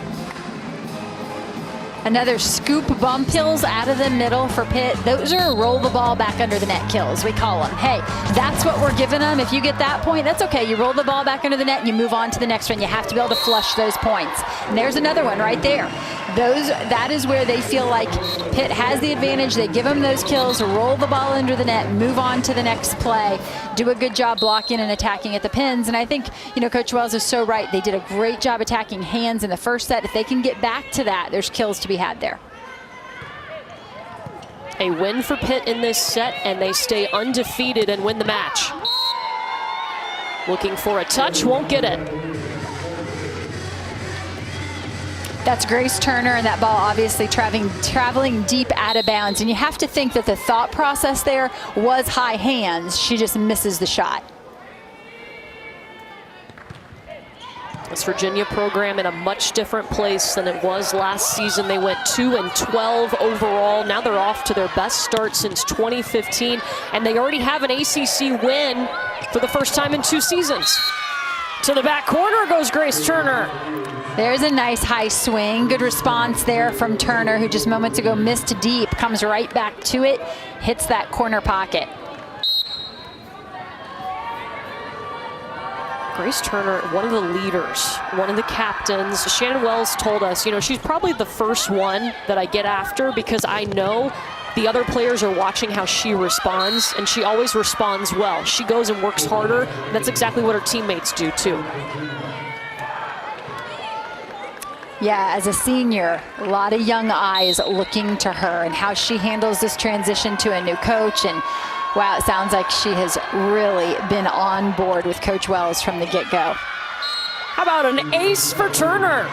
Another scoop bump kills out of the middle for Pitt. Those are roll the ball back under the net kills, we call them. Hey, that's what we're giving them. If you get that point, that's okay. You roll the ball back under the net and you move on to the next one. You have to be able to flush those points. And there's another one right there. That is where they feel like Pitt has the advantage. They give them those kills, roll the ball under the net, move on to the next play, do a good job blocking and attacking at the pins. And I think, Coach Wells is so right. They did a great job attacking hands in the first set. If they can get back to that, there's kills to be had there. A win for Pitt in this set, and they stay undefeated and win the match. Looking for a touch, won't get it. That's Grace Turner, and that ball obviously traveling deep out of bounds. And you have to think that the thought process there was high hands. She just misses the shot. This Virginia program in a much different place than it was last season. They went 2-12 overall. Now they're off to their best start since 2015, and they already have an ACC win for the first time in 2 seasons. To the back corner goes Grace Turner. There's a nice high swing. Good response there from Turner, who just moments ago missed deep. Comes right back to it, hits that corner pocket. Grace Turner, one of the leaders, one of the captains. Shannon Wells told us, she's probably the first one that I get after because I know the other players are watching how she responds, and she always responds well. She goes and works harder. That's exactly what her teammates do too. Yeah, as a senior, a lot of young eyes looking to her and how she handles this transition to a new coach. And wow, it sounds like she has really been on board with Coach Wells from the get-go. How about an ace for Turner?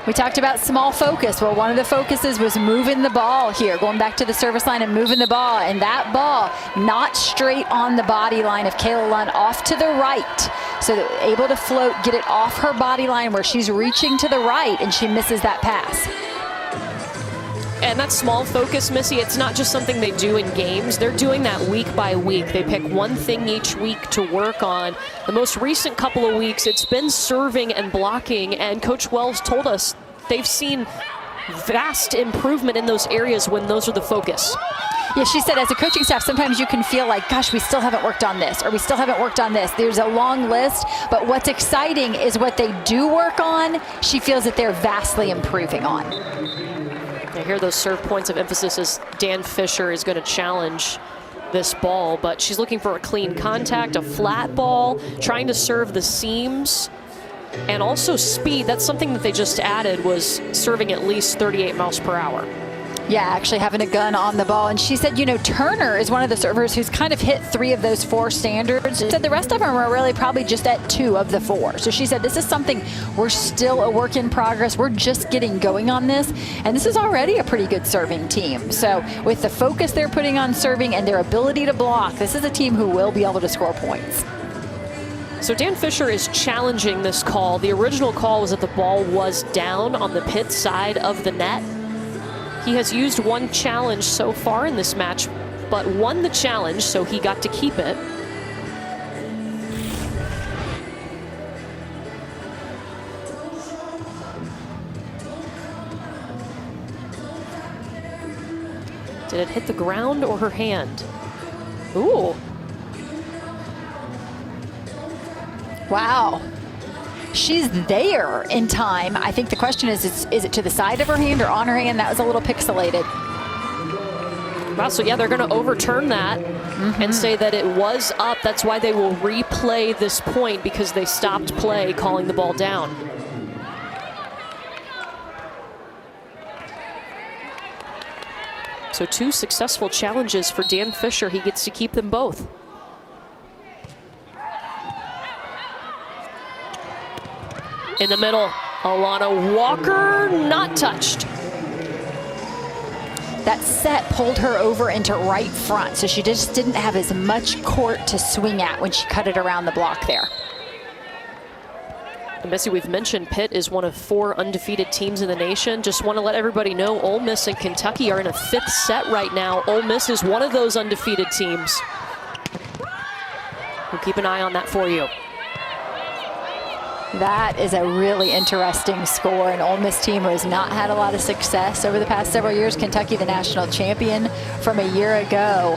We talked about small focus. Well, one of the focuses was moving the ball here, going back to the service line and moving the ball. And that ball not straight on the body line of Kayla Lund, off to the right. So able to float, get it off her body line where she's reaching to the right, and she misses that pass. And that small focus, Missy, it's not just something they do in games. They're doing that week by week. They pick one thing each week to work on. The most recent couple of weeks, it's been serving and blocking, and Coach Wells told us they've seen vast improvement in those areas when those are the focus. Yeah, she said as a coaching staff, sometimes you can feel like, gosh, we still haven't worked on this, or we still haven't worked on this. There's a long list, but what's exciting is what they do work on, she feels that they're vastly improving on. I hear those serve points of emphasis as Dan Fisher is going to challenge this ball, but she's looking for a clean contact, a flat ball, trying to serve the seams, and also speed. That's something that they just added, was serving at least 38 miles per hour. Yeah, actually having a gun on the ball. And she said, Turner is one of the servers who's kind of hit 3 of those 4 standards. She said the rest of them are really probably just at 2 of the 4. So she said, this is something we're still a work in progress. We're just getting going on this. And this is already a pretty good serving team. So with the focus they're putting on serving and their ability to block, this is a team who will be able to score points. So Dan Fisher is challenging this call. The original call was that the ball was down on the Pitt side of the net. He has used one challenge so far in this match, but won the challenge, so he got to keep it. Did it hit the ground or her hand? Ooh. Wow. She's there in time. I think the question is it to the side of her hand or on her hand? That was a little pixelated. Wow, so yeah, they're going to overturn that and say that it was up. That's why they will replay this point, because they stopped play calling the ball down. So 2 successful challenges for Dan Fisher. He gets to keep them both. In the middle, Alana Walker not touched. That set pulled her over into right front, so she just didn't have as much court to swing at when she cut it around the block there. And Missy, we've mentioned Pitt is one of 4 undefeated teams in the nation. Just want to let everybody know Ole Miss and Kentucky are in a 5th set right now. Ole Miss is one of those undefeated teams. We'll keep an eye on that for you. That is a really interesting score. An Ole Miss team who has not had a lot of success over the past several years. Kentucky, the national champion from a year ago.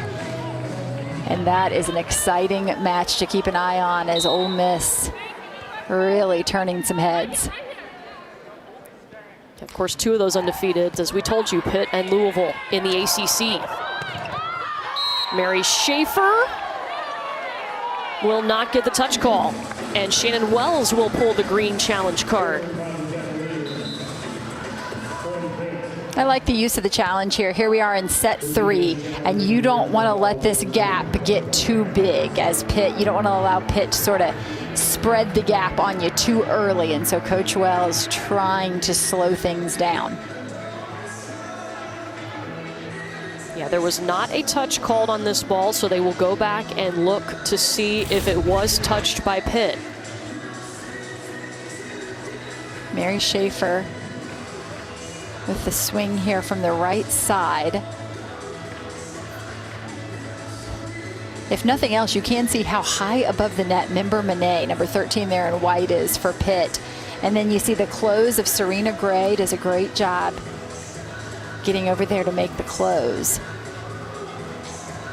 And that is an exciting match to keep an eye on, as Ole Miss really turning some heads. Of course, 2 of those undefeateds, as we told you, Pitt and Louisville in the ACC. Mary Schaefer will not get the touch call, and Shannon Wells will pull the green challenge card. I like the use of the challenge here. Here we are in set 3, and you don't want to let this gap get too big as Pitt. You don't want to allow Pitt to sort of spread the gap on you too early, and so Coach Wells trying to slow things down. Yeah, there was not a touch called on this ball, so they will go back and look to see if it was touched by Pitt. Mary Schaefer with the swing here from the right side. If nothing else, you can see how high above the net Member Monet, number 13 there in white, is for Pitt. And then you see the close of Serena Gray does a great job getting over there to make the close.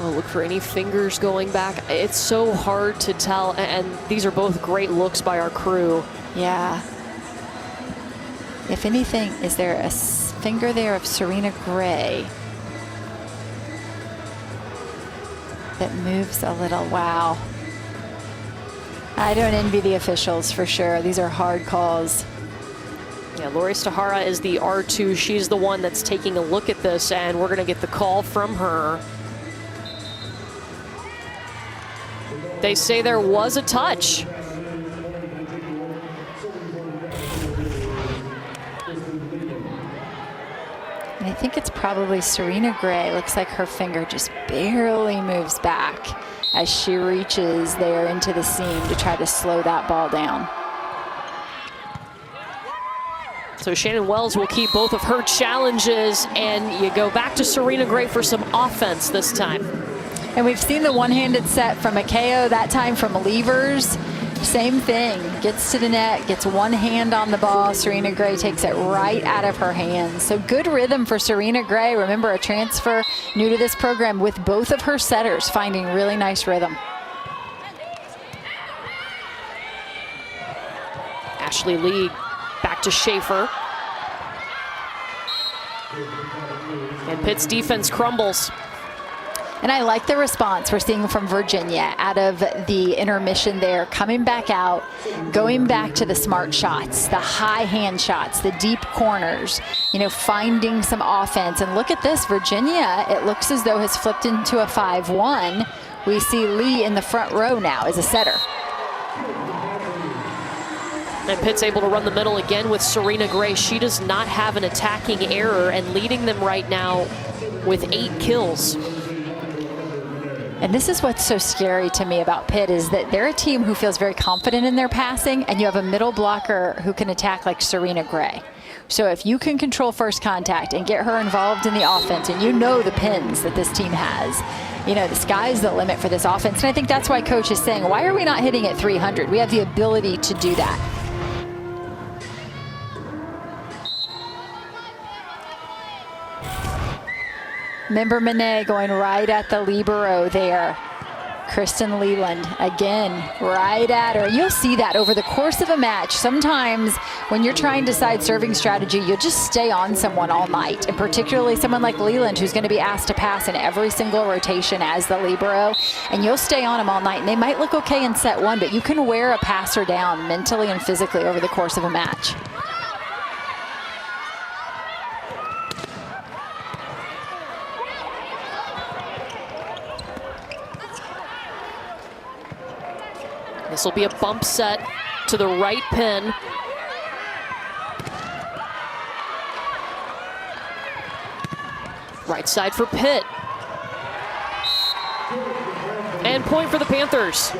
Well, look for any fingers going back. It's so hard to tell, and these are both great looks by our crew. Yeah. If anything, is there a finger there of Serena Gray that moves a little? Wow. I don't envy the officials for sure. These are hard calls. Yeah, Lori Stahara is the R2. She's the one that's taking a look at this, and we're going to get the call from her. They say there was a touch. And I think it's probably Serena Gray. Looks like her finger just barely moves back as she reaches there into the seam to try to slow that ball down. So Shannon Wells will keep both of her challenges, and you go back to Serena Gray for some offense this time. And we've seen the one-handed set from Makeo, that time from Levers. Same thing, gets to the net, gets one hand on the ball. Serena Gray takes it right out of her hands. So good rhythm for Serena Gray. Remember, a transfer new to this program with both of her setters finding really nice rhythm. Ashley Lee back to Schaefer. And Pitt's defense crumbles. And I like the response we're seeing from Virginia out of the intermission there, coming back out, going back to the smart shots, the high hand shots, the deep corners, you know, finding some offense. And look at this, Virginia, it looks as though has flipped into a 5-1. We see Lee in the front row now as a setter. And Pitt's able to run the middle again with Serena Gray. She does not have an attacking error and leading them right now with 8 kills. And this is what's so scary to me about Pitt, is that they're a team who feels very confident in their passing, and you have a middle blocker who can attack like Serena Gray. So if you can control first contact and get her involved in the offense, and you know the pins that this team has, you know, the sky's the limit for this offense. And I think that's why Coach is saying, why are we not hitting at 300? We have the ability to do that. Member Monet going right at the libero there. Kristen Leland, again, right at her. You'll see that over the course of a match. Sometimes when you're trying to decide serving strategy, you'll just stay on someone all night, and particularly someone like Leland, who's going to be asked to pass in every single rotation as the libero, and you'll stay on them all night. And they might look okay in set one, but you can wear a passer down mentally and physically over the course of a match. This will be a bump set to the right pin. Right side for Pitt. And point for the Panthers.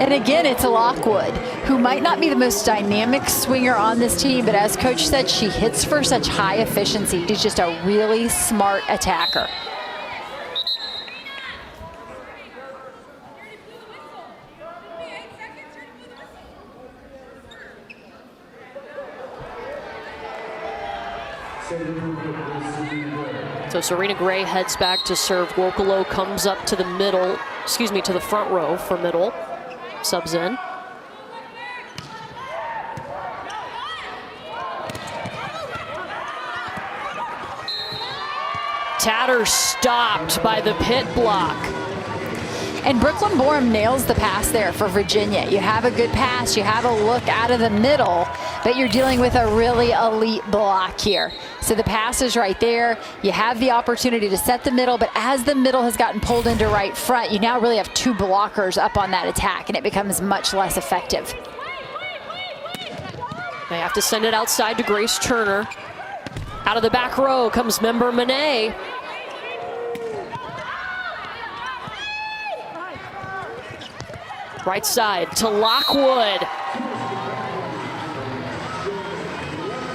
And again, it's Lockwood, who might not be the most dynamic swinger on this team, but as Coach said, she hits for such high efficiency. She's just a really smart attacker. So Serena Gray heads back to serve. Wokolo comes up to the middle, to the front row for middle. Subs in. Tatter stopped by the Pitt block. And Brooklyn Borum nails the pass there for Virginia. You have a good pass, you have a look out of the middle, but you're dealing with a really elite block here. So the pass is right there. You have the opportunity to set the middle, but as the middle has gotten pulled into right front, you now really have two blockers up on that attack, and it becomes much less effective. They have to send it outside to Grace Turner. Out of the back row comes member Monet. Right side to Lockwood.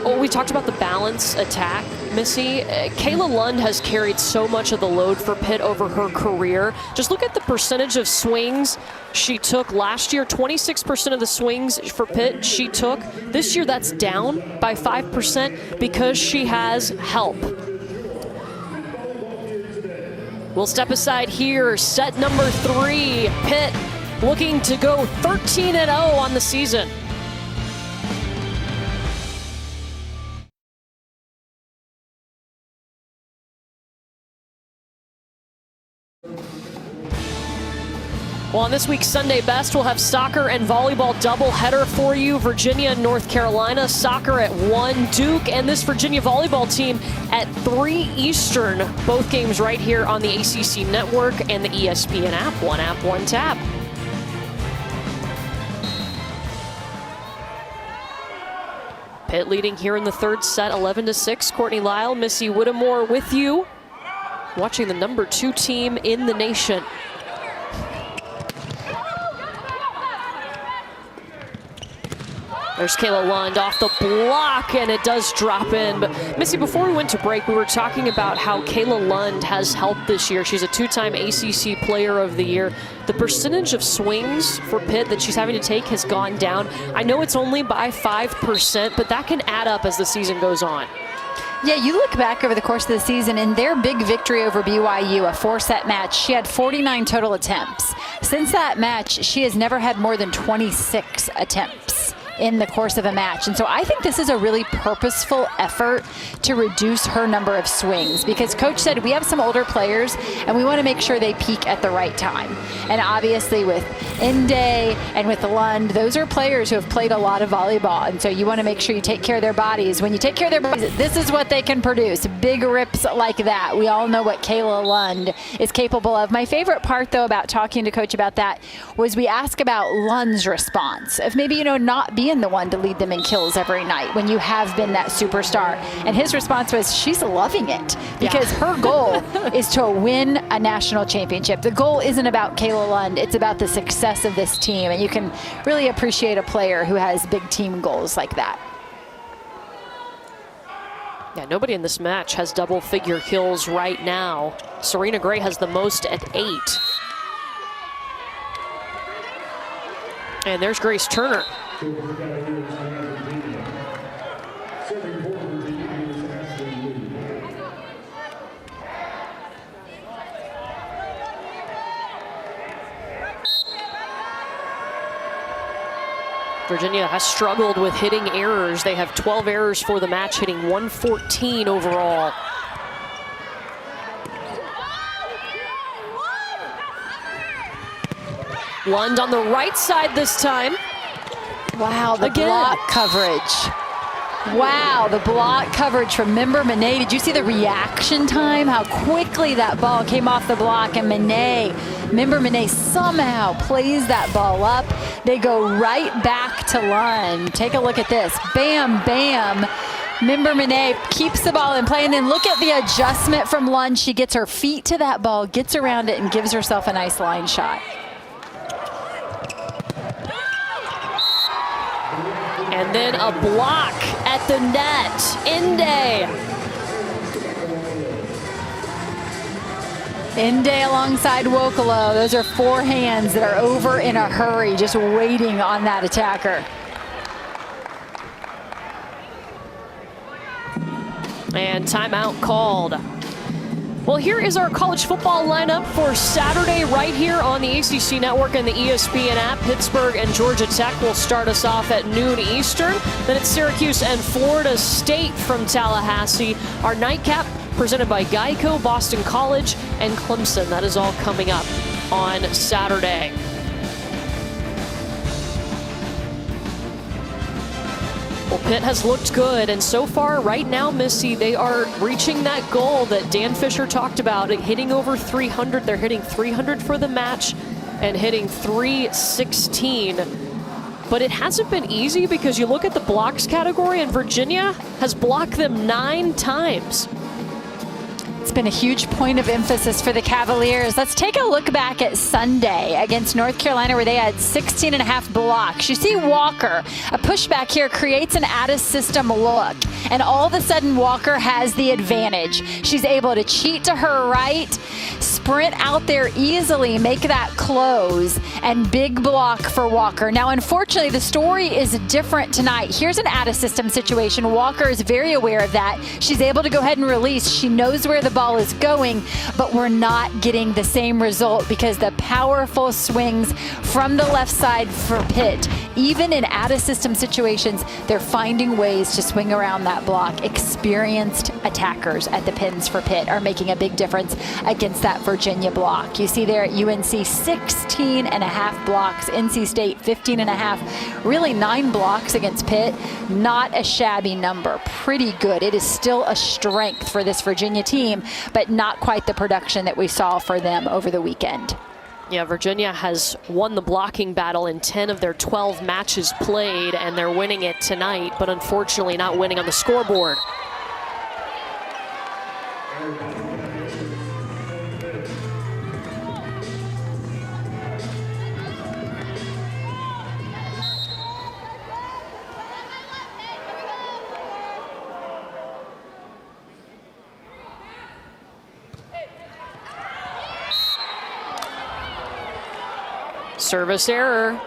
Oh, we talked about the balance attack, Missy. Kayla Lund has carried so much of the load for Pitt over her career. Just look at the percentage of swings she took last year. 26% of the swings for Pitt she took. This year that's down by 5% because she has help. We'll step aside here. Set number 3, Pitt looking to go 13-0 on the season. Well, on this week's Sunday Best, we'll have soccer and volleyball doubleheader for you. Virginia and North Carolina, soccer at 1, Duke, and this Virginia volleyball team at 3 Eastern. Both games right here on the ACC Network and the ESPN app. One app, one tap. Pitt leading here in the third set, 11-6. Courtney Lyle, Missy Whittemore with you. Watching the number 2 team in the nation. There's Kayla Lund off the block, and it does drop in. But Missy, before we went to break, we were talking about how Kayla Lund has helped this year. She's a 2-time ACC Player of the Year. The percentage of swings for Pitt that she's having to take has gone down. I know it's only by 5%, but that can add up as the season goes on. Yeah, you look back over the course of the season, in their big victory over BYU, a 4-set match, she had 49 total attempts. Since that match, she has never had more than 26 attempts in the course of a match. And so I think this is a really purposeful effort to reduce her number of swings, because Coach said we have some older players and we want to make sure they peak at the right time. And obviously with Inde and with Lund, those are players who have played a lot of volleyball, and so you want to make sure you take care of their bodies. When you take care of their bodies, this is what they can produce, big rips like that. We all know what Kayla Lund is capable of. My favorite part though about talking to Coach about that was we asked about Lund's response of maybe, you know, not being the one to lead them in kills every night when you have been that superstar. And his response was, she's loving it, because her goal is to win a national championship. The goal isn't about Kayla Lund, it's about the success of this team. And you can really appreciate a player who has big team goals like that. Yeah, nobody in this match has double-figure kills right now. Serena Gray has the most at 8. And there's Grace Turner. Virginia has struggled with hitting errors. They have 12 errors for the match, hitting 114 overall. Lund on the right side this time. Wow, the block coverage. Wow, the block coverage from Member Monet. Did you see the reaction time? How quickly that ball came off the block, and Member Monet somehow plays that ball up. They go right back to Lund. Take a look at this. Bam, bam. Member Monet keeps the ball in play, and then look at the adjustment from Lund. She gets her feet to that ball, gets around it, and gives herself a nice line shot. And then a block at the net. Inde alongside Wokolo. Those are four hands that are over in a hurry, just waiting on that attacker. And timeout called. Well, here is our college football lineup for Saturday right here on the ACC Network and the ESPN app. Pittsburgh and Georgia Tech will start us off at noon Eastern. Then it's Syracuse and Florida State from Tallahassee. Our nightcap presented by Geico, Boston College, and Clemson. That is all coming up on Saturday. Well, Pitt has looked good, and so far, right now, Missy, they are reaching that goal that Dan Fisher talked about, hitting over 300. They're hitting 300 for the match and hitting 316. But it hasn't been easy because you look at the blocks category, and Virginia has blocked them 9 times. It's been a huge point of emphasis for the Cavaliers. Let's take a look back at Sunday against North Carolina, where they had 16.5 blocks. You see Walker, a pushback here creates an out-of-system look, and all of a sudden Walker has the advantage. She's able to cheat to her right, sprint out there easily, make that close, and big block for Walker. Now, unfortunately, the story is different tonight. Here's an out-of-system situation. Walker is very aware of that. She's able to go ahead and release. She knows where the ball is going, but we're not getting the same result because the powerful swings from the left side for Pitt, even in out-of-system situations, they're finding ways to swing around that block. Experienced attackers at the pins for Pitt are making a big difference against that Virginia block. You see there at UNC 16.5 blocks, NC State 15.5, really 9 blocks against Pitt. Not a shabby number, pretty good. It is still a strength for this Virginia team, but not quite the production that we saw for them over the weekend. Yeah, Virginia has won the blocking battle in 10 of their 12 matches played, and they're winning it tonight, but unfortunately not winning on the scoreboard. Service error.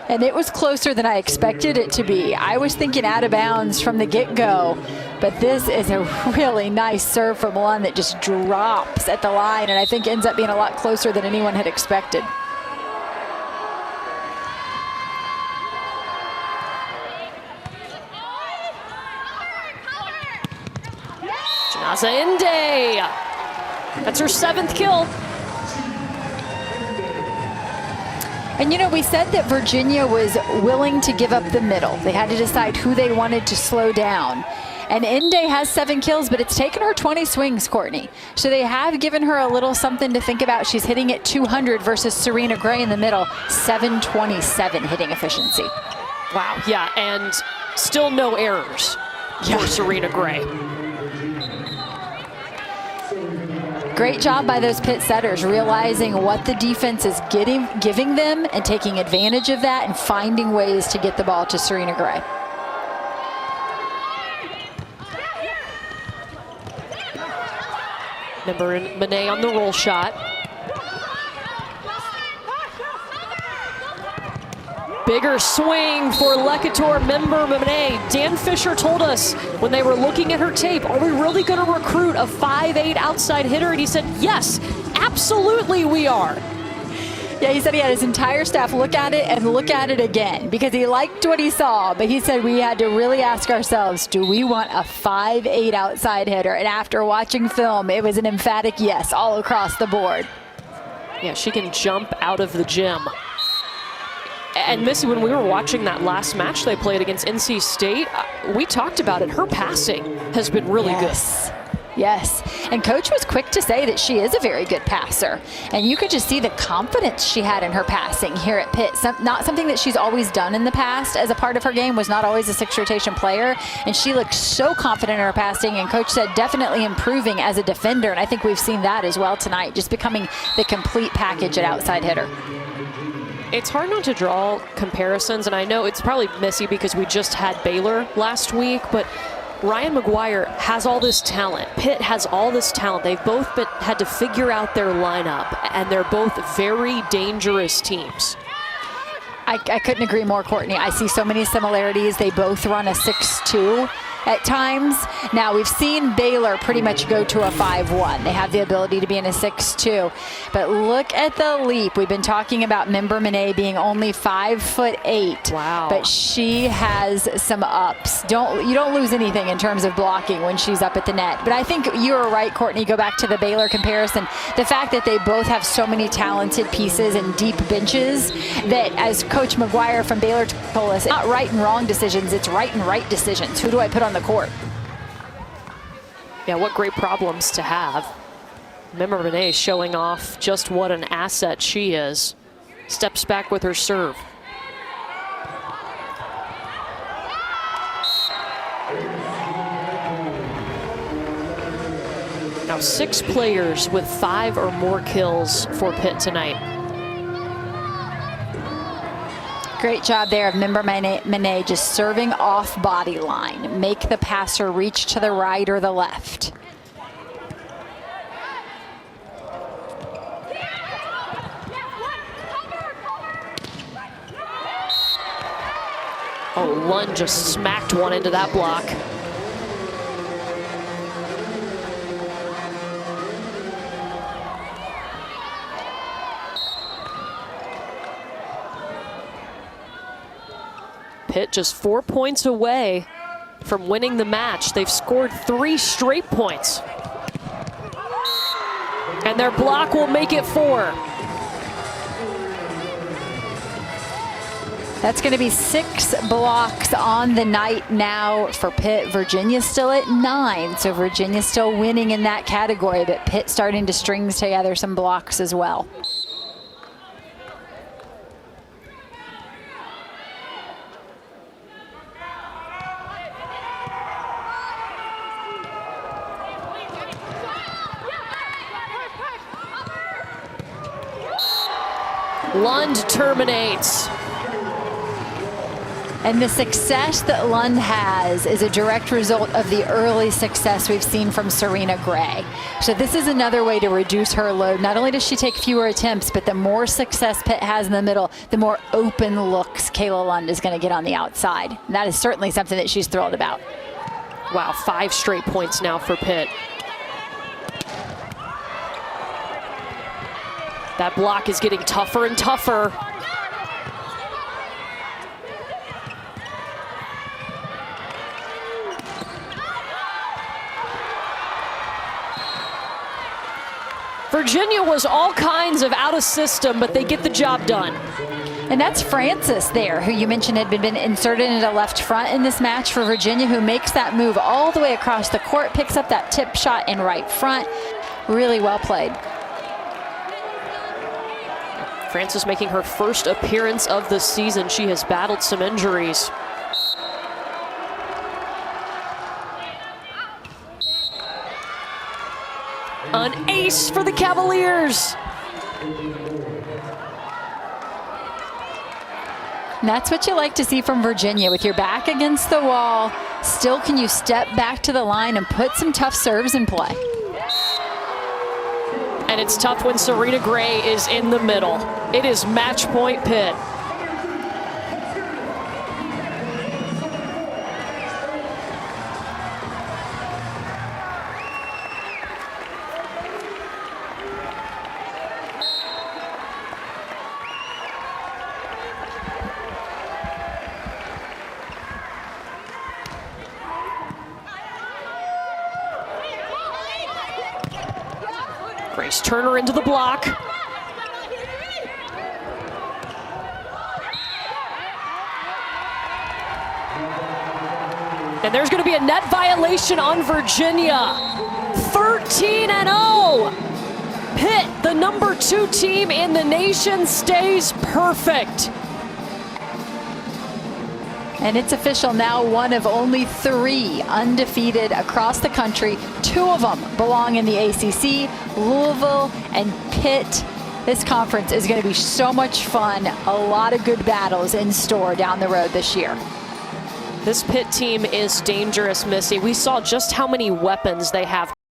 And it was closer than I expected it to be. I was thinking out of bounds from the get-go, but this is a really nice serve from Lund that just drops at the line, and I think ends up being a lot closer than anyone had expected. Janaza Inde. That's her 7th kill. And you know, we said that Virginia was willing to give up the middle. They had to decide who they wanted to slow down. And Inde has 7 kills, but it's taken her 20 swings, Courtney. So they have given her a little something to think about. She's hitting at 200 versus Serena Gray in the middle, 727 hitting efficiency. Wow, yeah, and still no errors for Serena Gray. Great job by those Pitt setters, realizing what the defense is giving them and taking advantage of that and finding ways to get the ball to Serena Gray. Member Monet on the roll shot. Bigger swing for Lecator, Member Monet. Dan Fisher told us when they were looking at her tape, are we really going to recruit a 5'8" outside hitter? And he said, yes, absolutely we are. Yeah, he said he had his entire staff look at it and look at it again because he liked what he saw, but he said we had to really ask ourselves, do we want a 5'8" outside hitter? And after watching film, it was an emphatic yes all across the board. Yeah, she can jump out of the gym. And Missy, when we were watching that last match they played against NC State, we talked about it. Her passing has been really good. Yes, and Coach was quick to say that she is a very good passer. And you could just see the confidence she had in her passing here at Pitt. Not something that she's always done in the past as a part of her game, was not always a sixth rotation player. And she looked so confident in her passing, and Coach said definitely improving as a defender. And I think we've seen that as well tonight, just becoming the complete package at outside hitter. It's hard not to draw comparisons, and I know it's probably Missy because we just had Baylor last week, but Ryan McGuire has all this talent. Pitt has all this talent. They've both had to figure out their lineup, and they're both very dangerous teams. I couldn't agree more, Courtney. I see so many similarities. They both run a 6'2" at times. Now, we've seen Baylor pretty much go to a 5'1". They have the ability to be in a 6'2". But look at the leap. We've been talking about Member Monet being only 5'8". Wow. But she has some ups. You don't lose anything in terms of blocking when she's up at the net. But I think you were right, Courtney. Go back to the Baylor comparison. The fact that they both have so many talented pieces and deep benches that, as Coach McGuire from Baylor told us, it's not right and wrong decisions, it's right and right decisions. Who do I put on the court? Yeah, what great problems to have. Member Monet showing off just what an asset she is. Steps back with her serve. Now 6 players with 5 or more kills for Pitt tonight. Great job there of Member Monet just serving off body line. Make the passer reach to the right or the left. Oh, Lund just smacked one into that block. Pitt just 4 points away from winning the match. They've scored 3 straight points. And their block will make it 4. That's going to be 6 blocks on the night now for Pitt. Virginia's still at 9, so Virginia's still winning in that category, but Pitt starting to string together some blocks as well. Lund terminates. And the success that Lund has is a direct result of the early success we've seen from Serena Gray. So this is another way to reduce her load. Not only does she take fewer attempts, but the more success Pitt has in the middle, the more open looks Kayla Lund is going to get on the outside. And that is certainly something that she's thrilled about. Wow, 5 straight points now for Pitt. That block is getting tougher and tougher. Virginia was all kinds of out of system, but they get the job done. And that's Francis there, who you mentioned had been inserted into left front in this match for Virginia, who makes that move all the way across the court, picks up that tip shot in right front. Really well played. Francis making her first appearance of the season. She has battled some injuries. An ace for the Cavaliers. And that's what you like to see from Virginia. With your back against the wall, still can you step back to the line and put some tough serves in play. And it's tough when Serena Gray is in the middle. It is match point Pitt. Nice Turner into the block. And there's going to be a net violation on Virginia. 13-0. Pitt, the number 2 team in the nation, stays perfect. And it's official now, one of only 3 undefeated across the country. 2 of them belong in the ACC, Louisville and Pitt. This conference is going to be so much fun. A lot of good battles in store down the road this year. This Pitt team is dangerous, Missy. We saw just how many weapons they have.